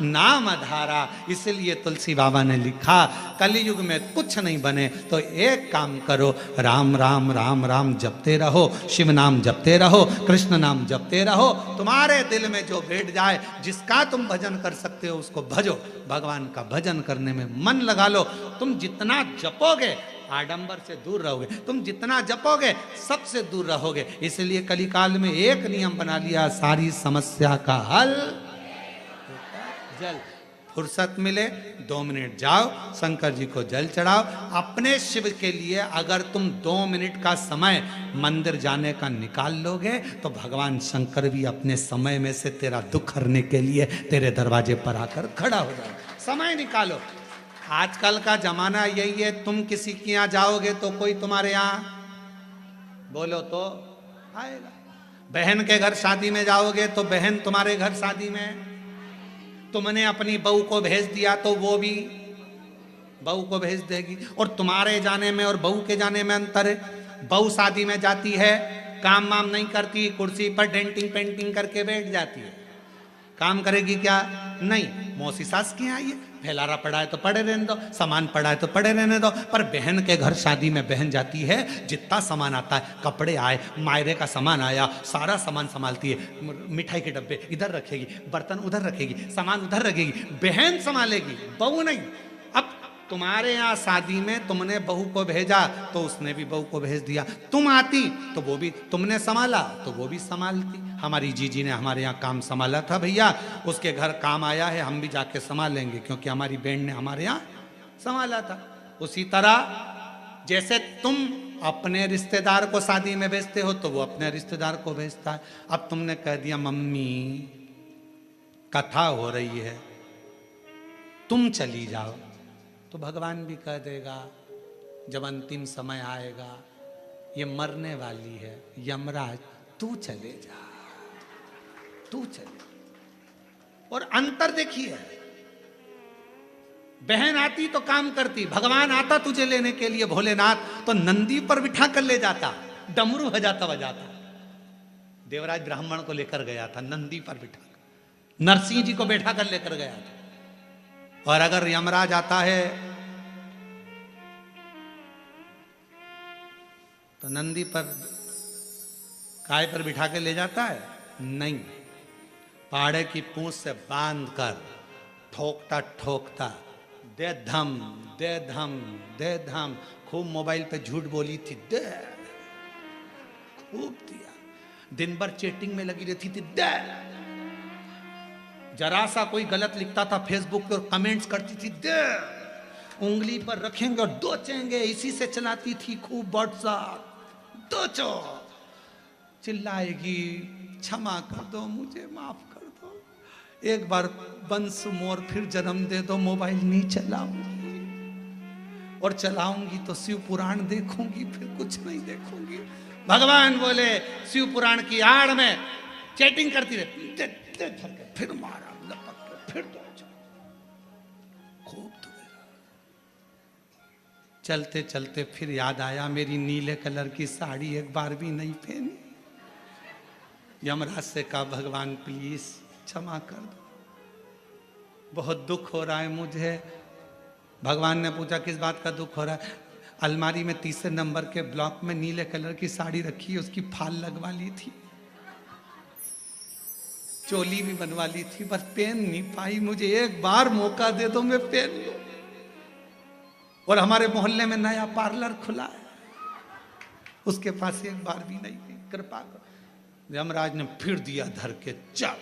A: नाम आधारा। इसलिए तुलसी बाबा ने लिखा कलयुग में कुछ नहीं बने तो एक काम करो, राम राम राम राम जपते रहो, शिव नाम जपते रहो, कृष्ण नाम जपते रहो। तुम्हारे दिल में जो बैठ जाए, जिसका तुम भजन कर सकते हो उसको भजो। भगवान का भजन करने में मन लगा लो। तुम जितना जपोगे आडंबर से दूर रहोगे, तुम जितना जपोगे सबसे दूर रहोगे। इसलिए कलिकाल में एक नियम बना लिया, सारी समस्या का हल जल। फुर्सत मिले 2 मिनट जाओ, शंकर जी को जल चढ़ाओ। अपने शिव के लिए अगर तुम 2 मिनट का समय मंदिर जाने का निकाल लोगे तो भगवान शंकर भी अपने समय में से तेरा दुख हरने के लिए तेरे दरवाजे पर आकर खड़ा हो जाए। समय निकालो। आजकल का जमाना यही है, तुम किसी के यहाँ जाओगे तो कोई तुम्हारे यहाँ बोलो तो आएगा। बहन के घर शादी में जाओगे तो बहन तुम्हारे घर शादी में, तुमने अपनी बहू को भेज दिया तो वो भी बहू को भेज देगी। और तुम्हारे जाने में और बहू के जाने में अंतर है। बहू शादी में जाती है, काम वाम नहीं करती, कुर्सी पर डेंटिंग पेंटिंग करके बैठ जाती है। काम करेगी क्या? नहीं। मौसी सास की आई है, फैलारा पड़ा है तो पड़े रहने दो, सामान पड़ा है तो पड़े रहने दो। पर बहन के घर शादी में बहन जाती है, जितना सामान आता है, कपड़े आए, मायरे का सामान आया, सारा सामान संभालती है। मिठाई के डब्बे इधर रखेगी, बर्तन उधर रखेगी, सामान उधर रखेगी, बहन संभालेगी, बहू नहीं। अब तुम्हारे यहाँ शादी में तुमने बहू को भेजा तो उसने भी बहू को भेज दिया। तुम आती तो वो भी, तुमने संभाला तो वो भी संभालती। हमारी जीजी ने हमारे यहाँ काम संभाला था भैया, उसके घर काम आया है, हम भी जाके संभालेंगे क्योंकि हमारी बहन ने हमारे यहाँ संभाला था। उसी तरह जैसे तुम अपने रिश्तेदार को शादी में भेजते हो तो वो अपने रिश्तेदार को भेजता है। अब तुमने कह दिया मम्मी कथा हो रही है तुम चली जाओ, तो भगवान भी कह देगा जब अंतिम समय आएगा, ये मरने वाली है, यमराज तू चले जा, तू चले। और अंतर देखिए, बहन आती तो काम करती, भगवान आता तुझे लेने के लिए भोलेनाथ तो नंदी पर बिठा कर ले जाता, डमरू बजाता बजाता। देवराज ब्राह्मण को लेकर गया था नंदी पर बिठा कर, नरसिंह जी को बैठा कर लेकर गया था। और अगर यमराज आता है तो नंदी पर काय पर बिठा के ले जाता है? नहीं, पाड़े की पूंछ से बांध कर ठोकता ठोकता, दे धम दे धम दे धम। खूब मोबाइल पे झूठ बोली थी, दे, खूब दिया। दिन भर चैटिंग में लगी रहती थी, दे। जरा सा कोई गलत लिखता था फेसबुक पे और कमेंट्स करती थी, दे। उंगली पर रखेंगे और दोचेंगे, इसी से चलाती थी खूब व्हाट्सएप, दोचो। चिल्लाएगी, क्षमा कर दो, मुझे माफ कर दो, एक बार वंश मोर फिर जन्म दे दो, मोबाइल नहीं चलाऊंगी, और चलाऊंगी तो शिव पुराण देखूंगी, फिर कुछ नहीं देखूंगी। भगवान बोले शिव पुराण की आड़ में चैटिंग करती रहती, दे, दे धर के, फिर मारा लपक के, फिर दो, खूब दुखेगा। चलते चलते फिर याद आया मेरी नीले कलर की साड़ी एक बार भी नहीं पहनी। यमराज से कहा भगवान प्लीज क्षमा कर दो, बहुत दुख हो रहा है मुझे। भगवान ने पूछा किस बात का दुख हो रहा है? अलमारी में 3 नंबर के ब्लॉक में नीले कलर की साड़ी रखी है, उसकी फाल लगवा ली थी, चोली भी बनवा ली थी, बस पहन नहीं पाई। मुझे एक बार मौका दे दो, मैं पहन लूं। और हमारे मोहल्ले में नया पार्लर खुला है, उसके पास एक बार भी नहीं थी, कृपा करो। यमराज ने फिर दिया धर के, चल।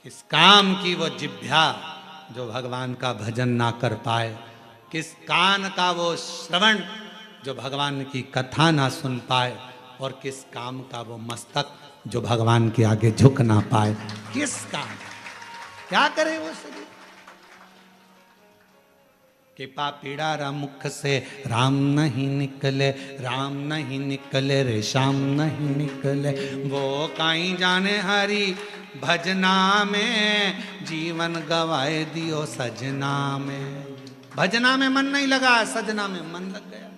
A: किस काम की वो जिह्वा जो भगवान का भजन ना कर पाए, किस कान का वो श्रवण जो भगवान की कथा ना सुन पाए, और किस काम का वो मस्तक जो भगवान के आगे झुक ना पाए। किस काम, क्या करे वो शरीर? कृपा पीड़ा मुख से राम नहीं निकले, राम नहीं निकले रे श्याम नहीं निकले। वो काई जाने हरि भजना में, जीवन गवाए दियो सजना में। भजना में मन नहीं लगा, सजना में मन लग गया।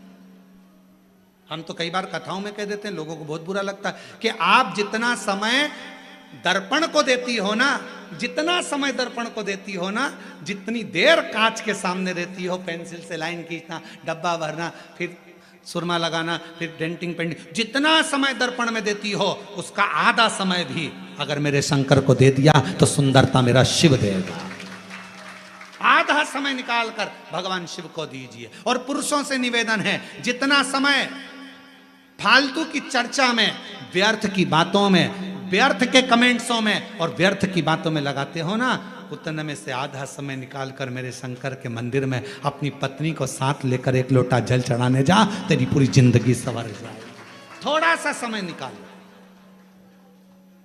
A: हम तो कई बार कथाओं में कह देते हैं, लोगों को बहुत बुरा लगता है कि आप जितना समय दर्पण को देती हो ना, जितना समय दर्पण को देती हो ना, जितनी देर कांच के सामने रहती हो, पेंसिल से लाइन खींचना, डब्बा भरना, फिर सुरमा लगाना, फिर डेंटिंग पेंटिंग, जितना समय दर्पण में देती हो उसका आधा समय भी अगर मेरे शंकर को दे दिया तो सुंदरता मेरा शिव देगा। आधा समय निकालकर भगवान शिव को दीजिए। और पुरुषों से निवेदन है, जितना समय फालतू की चर्चा में, व्यर्थ की बातों में, व्यर्थ के कमेंट्सों में और व्यर्थ की बातों में लगाते हो ना, उतने में से आधा समय निकालकर मेरे शंकर के मंदिर में अपनी पत्नी को साथ लेकर एक लोटा जल चढ़ाने जा, तेरी पूरी जिंदगी संवर जाए। थोड़ा सा समय निकाल।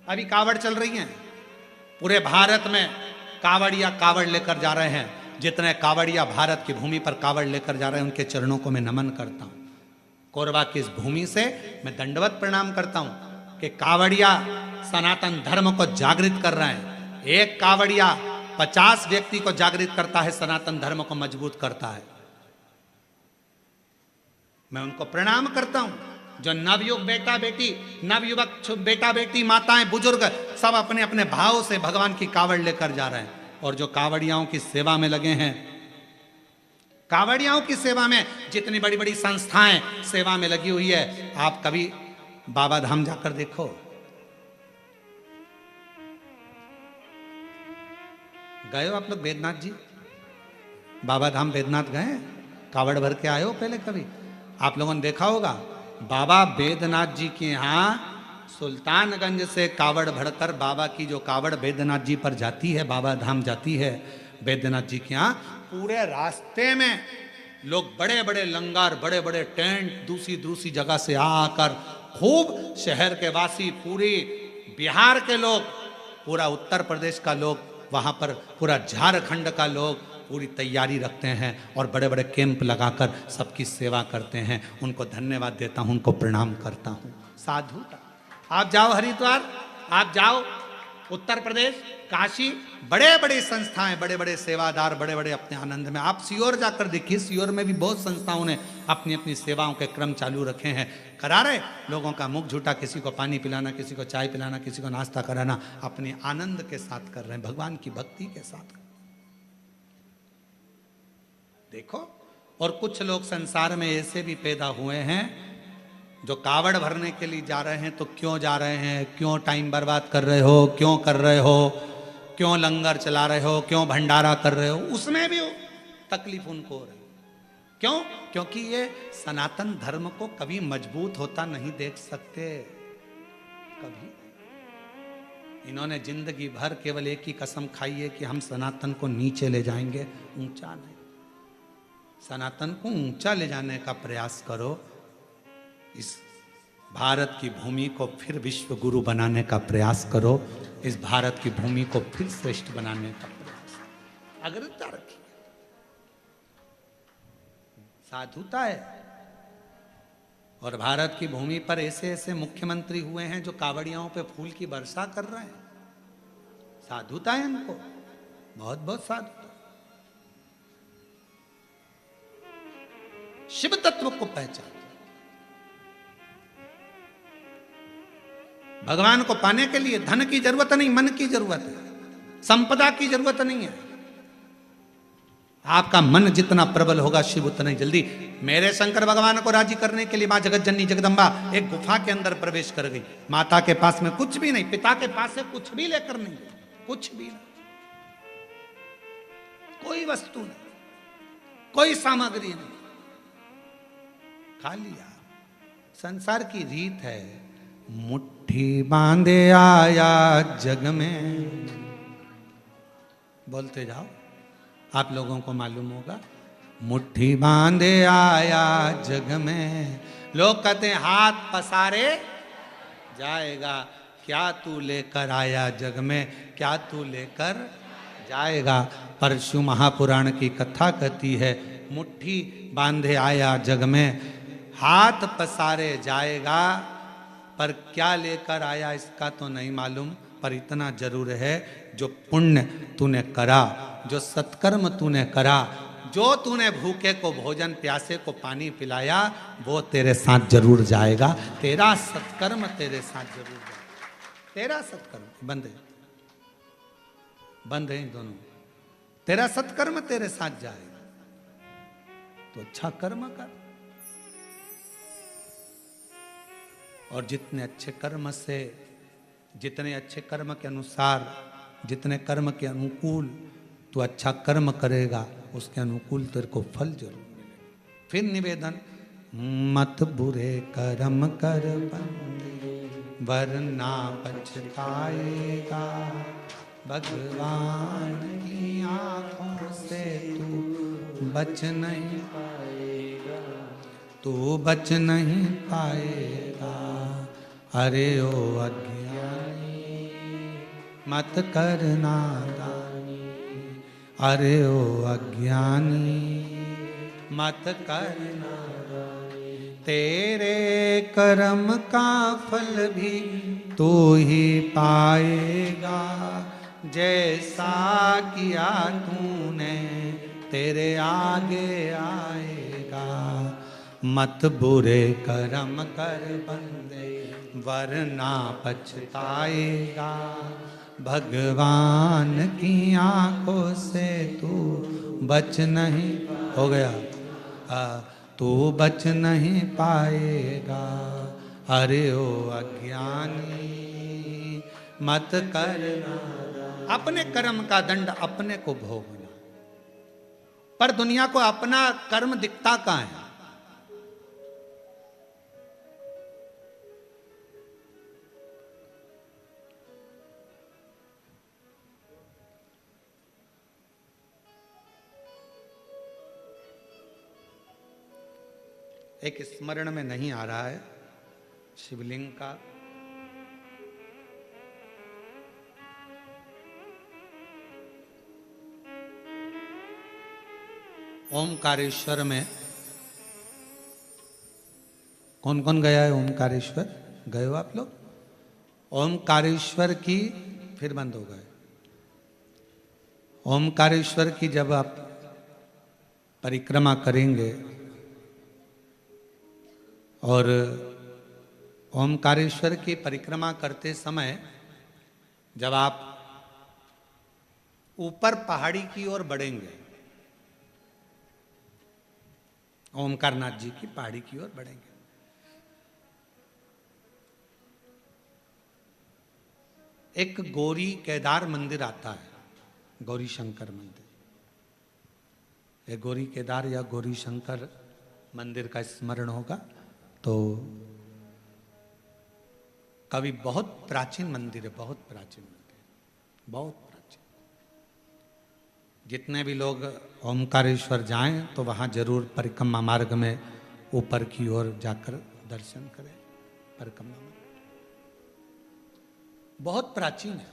A: अभी कावड़ चल रही है, पूरे भारत में कावड़िया कावड़ लेकर जा रहे हैं। जितने कावड़िया भारत की भूमि पर कावड़ लेकर जा रहे हैं उनके चरणों को मैं नमन करता हूं। कोरबा की इस भूमि से मैं दंडवत प्रणाम करता हूं कि कावड़िया सनातन धर्म को जागृत कर रहे हैं। एक कावड़िया 50 व्यक्ति को जागृत करता है, सनातन धर्म को मजबूत करता है। मैं उनको प्रणाम करता हूं। जो नवयुग बेटा बेटी, नवयुवक बेटा बेटी, माताएं, बुजुर्ग सब अपने अपने भाव से भगवान की कावड़ लेकर जा रहे हैं। और जो कावड़ियाओं की सेवा में लगे हैं, कावड़ियाओं की सेवा में जितनी बड़ी बड़ी संस्थाएं सेवा में लगी हुई है, आप कभी बाबा धाम जाकर देखो। गए हो आप लोग बैद्यनाथ जी? बाबा धाम बैद्यनाथ गए? कावड़ भर के आए हो पहले कभी? आप लोगों ने देखा होगा बाबा बैद्यनाथ जी के यहाँ सुल्तानगंज से कावड़ भरकर बाबा की जो कावड़ बैद्यनाथ जी पर जाती है, बाबा धाम जाती है बैद्यनाथ जी के यहाँ, पूरे रास्ते में लोग बड़े बड़े लंगर, बड़े बड़े टेंट दूसरी दूसरी जगह से आकर खूब शहर के वासी, पूरी बिहार के लोग, पूरा उत्तर प्रदेश का लोग, वहाँ पर पूरा झारखंड का लोग पूरी तैयारी रखते हैं और बड़े बड़े कैंप लगाकर सबकी सेवा करते हैं। उनको धन्यवाद देता हूँ, उनको प्रणाम करता हूँ। साधुता। आप जाओ हरिद्वार, आप जाओ उत्तर प्रदेश, काशी, बड़े बड़े संस्थाएं, बड़े बड़े सेवादार, बड़े बड़े अपने आनंद में। आप सीहोर जाकर देखिए, सीहोर में भी बहुत संस्थाओं ने अपनी अपनी सेवाओं के क्रम चालू रखे हैं। करा रहे लोगों का मुख झूठा, किसी को पानी पिलाना, किसी को चाय पिलाना, किसी को नाश्ता कराना, अपने आनंद के साथ कर रहे हैं, भगवान की भक्ति के साथ। देखो, और कुछ लोग संसार में ऐसे भी पैदा हुए हैं जो कावड़ भरने के लिए जा रहे हैं। तो क्यों जा रहे हैं? क्यों टाइम बर्बाद कर रहे हो? क्यों कर रहे हो? क्यों लंगर चला रहे हो? क्यों भंडारा कर रहे हो? उसमें भी तकलीफ उनको हो रही। क्यों? क्योंकि ये सनातन धर्म को कभी मजबूत होता नहीं देख सकते, कभी। इन्होंने जिंदगी भर केवल एक ही कसम खाई है कि हम सनातन को नीचे ले जाएंगे, ऊंचा नहीं। सनातन को ऊंचा ले जाने का प्रयास करो। इस भारत की भूमि को फिर विश्व गुरु बनाने का प्रयास करो। इस भारत की भूमि को फिर श्रेष्ठ बनाने का प्रयास, अग्रता रखिए। साधुता है। और भारत की भूमि पर ऐसे ऐसे मुख्यमंत्री हुए हैं जो कावड़ियाओं पे फूल की वर्षा कर रहे हैं। साधुता है इनको, बहुत बहुत साधुता। शिव तत्व को पहचान। भगवान को पाने के लिए धन की जरूरत नहीं, मन की जरूरत है, संपदा की जरूरत नहीं है। आपका मन जितना प्रबल होगा, शिव उतना ही जल्दी। मेरे शंकर भगवान को राजी करने के लिए मां जगत जननी जगदम्बा एक गुफा के अंदर प्रवेश कर गई। माता के पास में कुछ भी नहीं, पिता के पास से कुछ भी लेकर नहीं, कुछ भी नहीं, कोई वस्तु नहीं, कोई सामग्री नहीं, खा लिया। संसार की रीत है, मुट्ठी बांधे आया जग में। बोलते जाओ, आप लोगों को मालूम होगा। मुट्ठी बांधे आया जग में, लोग कहते हैं हाथ पसारे जाएगा। क्या तू लेकर आया जग में, क्या तू लेकर जाएगा? परशु महापुराण की कथा कहती है, मुट्ठी बांधे आया जग में, हाथ पसारे जाएगा, पर क्या लेकर आया इसका तो नहीं मालूम। पर इतना जरूर है, जो पुण्य तूने करा, जो सत्कर्म तूने करा, जो तूने भूखे को भोजन, प्यासे को पानी पिलाया, वो तेरे साथ जरूर जाएगा। तेरा सत्कर्म तेरे साथ जरूर जाएगा। तेरा सत्कर्म बंद है, बंद है दोनों। तेरा सत्कर्म तेरे साथ जाएगा तो अच्छा कर्म कर, और जितने अच्छे कर्म से, जितने अच्छे कर्म के अनुसार, जितने कर्म के अनुकूल तू अच्छा कर्म करेगा, उसके अनुकूल तेरे को फल जरूर मिलेगा। फिर निवेदन, मत बुरे कर्म कर बंदे, वरना पछताएगा, भगवान की आंखों से तू बच नहीं पाएगा, तू बच नहीं पाएगा। अरे ओ अज्ञानी मत कर नादानी, अरे ओ अज्ञानी मत कर नादानी, तेरे कर्म का फल भी तू ही पाएगा, जैसा किया तूने तेरे आगे आएगा। मत बुरे कर्म कर बंदे, वरना पछताएगा, भगवान की आंखों से तू बच नहीं, हो गया, तू बच नहीं पाएगा। अरे ओ अज्ञानी मत करना, अपने कर्म का दंड अपने को भोगना। पर दुनिया को अपना कर्म दिखता कहाँ है? एक स्मरण में नहीं आ रहा है शिवलिंग का, ओमकारेश्वर में कौन कौन गया है? ओमकारेश्वर गए हो आप लोग? ओमकारेश्वर की, फिर बंद हो गए। ओमकारेश्वर की जब आप परिक्रमा करेंगे और ओमकारेश्वर की परिक्रमा करते समय जब आप ऊपर पहाड़ी की ओर बढ़ेंगे, ओमकारनाथ जी की पहाड़ी की ओर बढ़ेंगे, एक गौरी केदार मंदिर आता है, गौरी शंकर मंदिर। ये गौरी केदार या गौरी शंकर मंदिर का स्मरण होगा तो कभी, बहुत प्राचीन मंदिर है, बहुत प्राचीन मंदिर, बहुत प्राचीन। जितने भी लोग ओमकारेश्वर जाएं तो वहाँ जरूर परिक्रमा मार्ग में ऊपर की ओर जाकर दर्शन करें। परिक्रमा मार्ग बहुत प्राचीन है,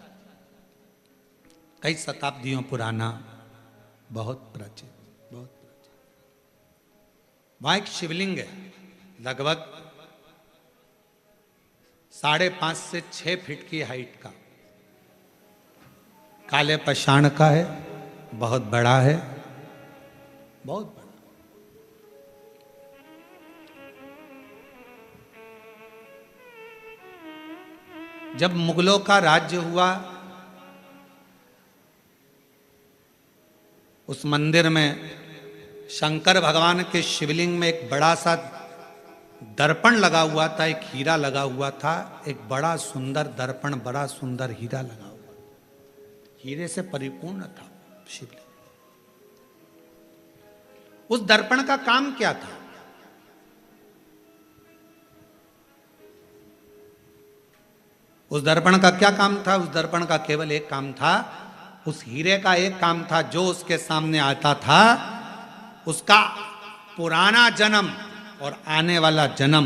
A: कई शताब्दियों पुराना, बहुत प्राचीन, बहुत प्राचीन। वहाँ एक शिवलिंग है, लगभग 5.5 से 6 फीट की हाइट का, काले पाषाण का है, बहुत बड़ा है, बहुत बड़ा। जब मुगलों का राज्य हुआ, उस मंदिर में शंकर भगवान के शिवलिंग में एक बड़ा सा दर्पण लगा हुआ था, एक हीरा लगा हुआ था, एक बड़ा सुंदर दर्पण, बड़ा सुंदर हीरा लगा हुआ, हीरे से परिपूर्ण था शिवलिंग। उस दर्पण का काम क्या था? उस दर्पण का क्या काम था? उस दर्पण का केवल एक काम था, उस हीरे का एक काम था, जो उसके सामने आता था उसका पुराना जन्म और आने वाला जन्म,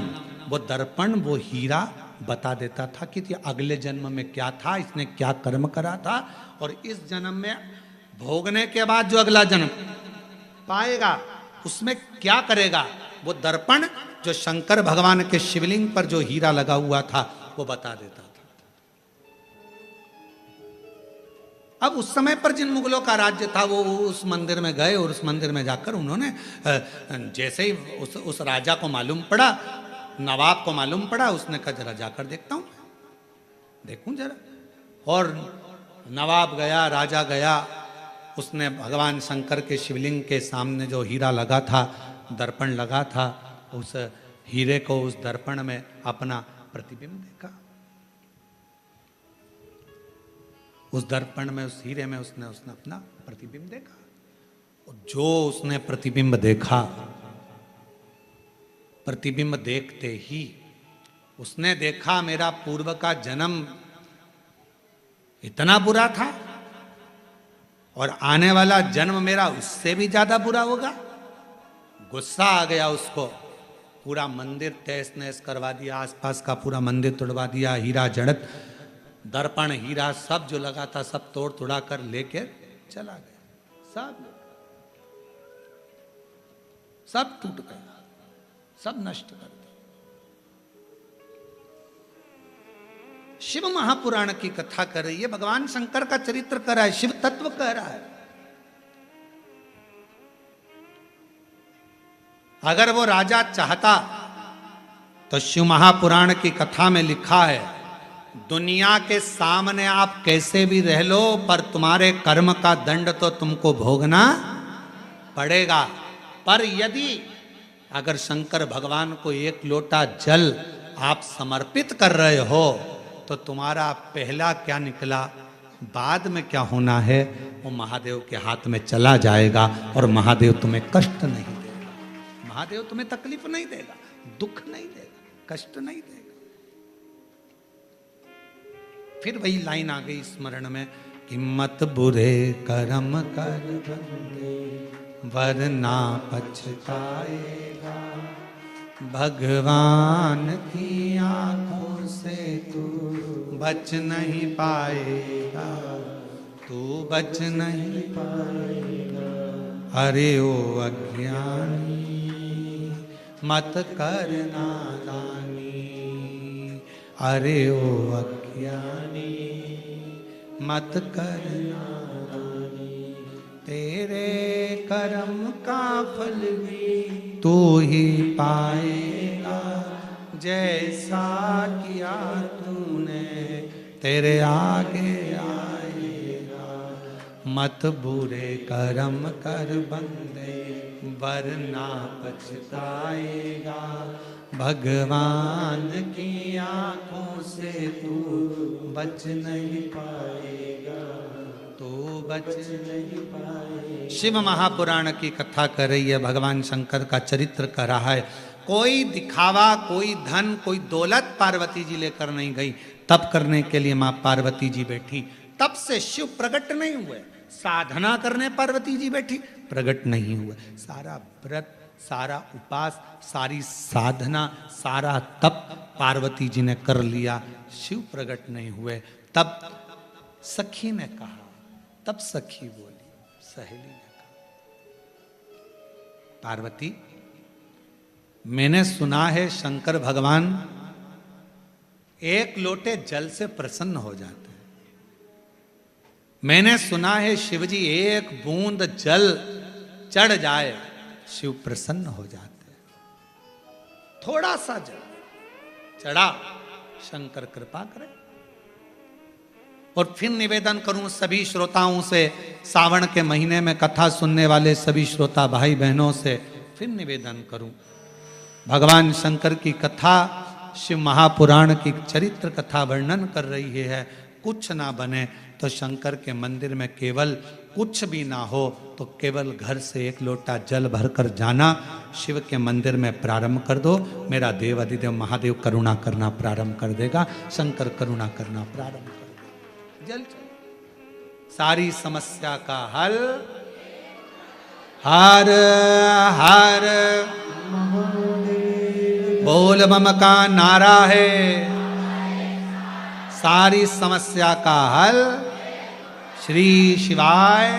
A: वो दर्पण, वो हीरा बता देता था कि अगले जन्म में क्या था, इसने क्या कर्म करा था, और इस जन्म में भोगने के बाद जो अगला जन्म पाएगा उसमें क्या करेगा। वो दर्पण जो शंकर भगवान के शिवलिंग पर जो हीरा लगा हुआ था वो बता देता था। अब उस समय पर जिन मुगलों का राज्य था वो उस मंदिर में गए और उस मंदिर में जाकर उन्होंने जैसे ही उस राजा को मालूम पड़ा, नवाब को मालूम पड़ा, उसने कहा जरा जाकर देखता हूं। देखूं जरा। और नवाब गया, राजा गया, उसने भगवान शंकर के शिवलिंग के सामने जो हीरा लगा था, दर्पण लगा था, उस हीरे को उस दर्पण में अपना प्रतिबिंब देखा। उस दर्पण में, उस हीरे में उसने अपना प्रतिबिंब देखा। और जो उसने प्रतिबिंब देखा, प्रतिबिंब देखते ही उसने देखा मेरा पूर्व का जन्म इतना बुरा था और आने वाला जन्म मेरा उससे भी ज्यादा बुरा होगा। गुस्सा आ गया उसको, पूरा मंदिर तहस नहस करवा दिया, आसपास का पूरा मंदिर तोड़वा दिया, हीरा जड़त, दर्पण, हीरा सब जो लगा था सब तोड़ तुड़ा कर लेके चला गया। सब टूट गया, सब नष्ट कर दिया। शिव महापुराण की कथा कर रही है, भगवान शंकर का चरित्र कर रहा है, शिव तत्व कह रहा है। अगर वो राजा चाहता तो शिव महापुराण की कथा में लिखा है, दुनिया के सामने आप कैसे भी रह लो पर तुम्हारे कर्म का दंड तो तुमको भोगना पड़ेगा। पर यदि अगर शंकर भगवान को एक लोटा जल आप समर्पित कर रहे हो तो तुम्हारा पहला क्या निकला, बाद में क्या होना है, वो महादेव के हाथ में चला जाएगा और महादेव तुम्हें कष्ट नहीं देगा, महादेव तुम्हें तकलीफ नहीं देगा, दुख नहीं देगा, कष्ट नहीं देगा। फिर वही लाइन आ गई स्मरण में कि मत बुरे कर्म कर बंदे वरना पछताएगा, भगवान की आंखों से तू बच नहीं पाएगा, तू बच नहीं पाएगा। अरे ओ अज्ञानी मत कर नादानी, अरे ओ अज्ञानी मत कर नादानी, तेरे कर्म का फल भी तू ही पाएगा, जैसा किया तूने तेरे आगे आएगा। मत बुरे कर्म कर बंदे वरना पछताएगा, भगवान की आंखों से तू बच नहीं पाएगा, तो बच नहीं पाएगा। शिव महापुराण की कथा कर रही है, भगवान शंकर का चरित्र कर रहा है। कोई दिखावा, कोई धन, कोई दौलत पार्वती जी लेकर नहीं गई। तप करने के लिए मां पार्वती जी बैठी, तब से शिव प्रकट नहीं हुए। साधना करने पार्वती जी बैठी, प्रकट नहीं हुए। सारा व्रत, सारा उपास, सारी साधना, सारा तप पार्वती जी ने कर लिया, शिव प्रकट नहीं हुए। तब सखी ने कहा, तब सखी बोली, सहेली ने कहा, पार्वती मैंने सुना है शंकर भगवान एक लोटे जल से प्रसन्न हो जाते हैं। मैंने सुना है शिवजी एक बूंद जल चढ़ जाए शिव प्रसन्न हो जाते हैं। थोड़ा सा जल चढ़ा, शंकर कृपा करे। और फिर निवेदन करूं सभी श्रोताओं से, सावन के महीने में कथा सुनने वाले सभी श्रोता भाई बहनों से फिर निवेदन करूं, भगवान शंकर की कथा, शिव महापुराण की चरित्र कथा वर्णन कर रही है। कुछ ना बने तो शंकर के मंदिर में केवल कुछ भी ना हो तो केवल घर से एक लोटा जल भरकर जाना, शिव के मंदिर में प्रारंभ कर दो। मेरा देव अधिदेव महादेव करुणा करना प्रारंभ कर देगा, शंकर करुणा करना प्रारंभ कर देगा। जल चलो, सारी समस्या का हल हर हर बोल बम का नारा है, सारी समस्या का हल श्री शिवाय।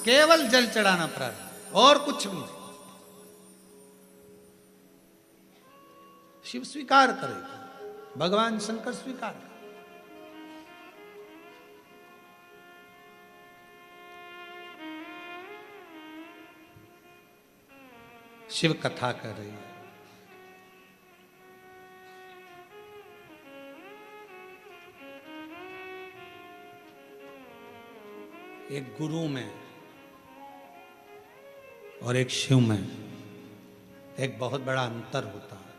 A: केवल जल चढ़ाना प्रारंभ, और कुछ भी नहीं। शिव स्वीकार करेगा, भगवान शंकर स्वीकार करेगा। शिव कथा कर रही है। एक गुरु में और एक शिव में एक बहुत बड़ा अंतर होता है।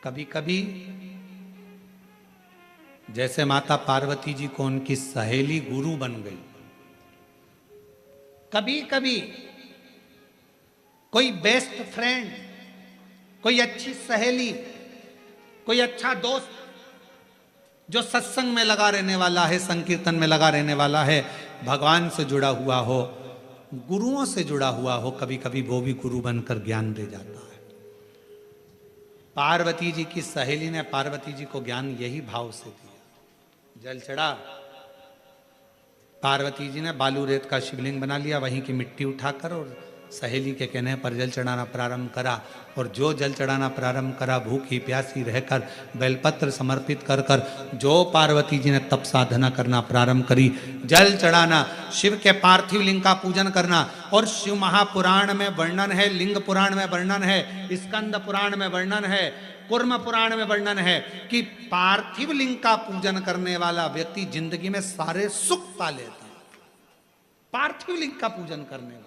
A: कभी कभी जैसे माता पार्वती जी को उनकी सहेली गुरु बन गई, कभी कभी कोई बेस्ट फ्रेंड, कोई अच्छी सहेली, कोई अच्छा दोस्त जो सत्संग में लगा रहने वाला है, संकीर्तन में लगा रहने वाला है, भगवान से जुड़ा हुआ हो, गुरुओं से जुड़ा हुआ हो, कभी कभी वो भी गुरु बनकर ज्ञान दे जाता है। पार्वती जी की सहेली ने पार्वती जी को ज्ञान यही भाव से दिया। जल चढ़ा, पार्वती जी ने बालू रेत का शिवलिंग बना लिया, वहीं की मिट्टी उठाकर और सहेली के कहने पर जल चढ़ाना प्रारंभ करा। और जो जल चढ़ाना प्रारंभ करा, भूखी प्यासी रहकर बेलपत्र समर्पित कर कर जो पार्वती जी ने तप साधना करना प्रारंभ करी, जल चढ़ाना, शिव के पार्थिव लिंग का पूजन करना। और शिव महापुराण में वर्णन है, लिंग पुराण में वर्णन है, स्कंद पुराण में वर्णन है, कुर्म पुराण में वर्णन है कि पार्थिव लिंग का पूजन करने वाला व्यक्ति जिंदगी में सारे सुख पा लेता है। पार्थिव लिंग का पूजन करने वाला।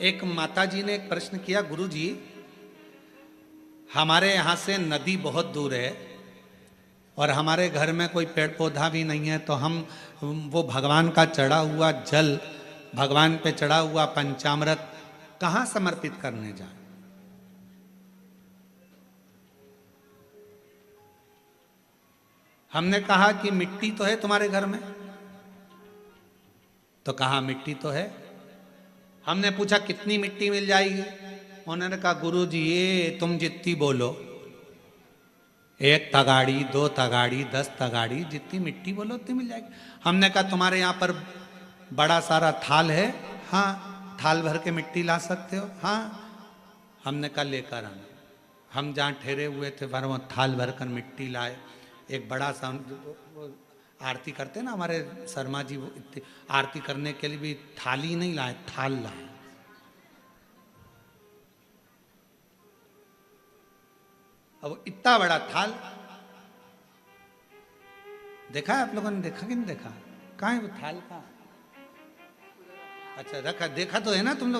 A: एक माता जी ने एक प्रश्न किया, गुरु जी हमारे यहाँ से नदी बहुत दूर है और हमारे घर में कोई पेड़ पौधा भी नहीं है, तो हम वो भगवान का चढ़ा हुआ जल, भगवान पे चढ़ा हुआ पंचामृत कहाँ समर्पित करने जाए? हमने कहा कि मिट्टी तो है तुम्हारे घर में, तो कहा मिट्टी तो है। हमने पूछा कितनी मिट्टी मिल जाएगी? उन्होंने कहा गुरु जी ये तुम जितनी बोलो, 1 तगाड़ी 2 तगाड़ी 10 तगाड़ी, जितनी मिट्टी बोलो उतनी मिल जाएगी। हमने कहा तुम्हारे यहाँ पर बड़ा सारा थाल है? हाँ। थाल भर के मिट्टी ला सकते हो? हाँ। हमने कहा लेकर आना। हम जहाँ ठहरे हुए थे वहाँ वो थाल भर कर मिट्टी लाए। एक बड़ा सा आरती करते ना हमारे शर्मा जी, वो आरती करने के लिए भी थाली नहीं लाए, थाल लाए। अब इतना बड़ा थाल देखा है आप लोगों ने? देखा कि नहीं देखा? कहाँ है वो थाल? कहाँ? अच्छा रखा, देखा तो है ना तुम लोग?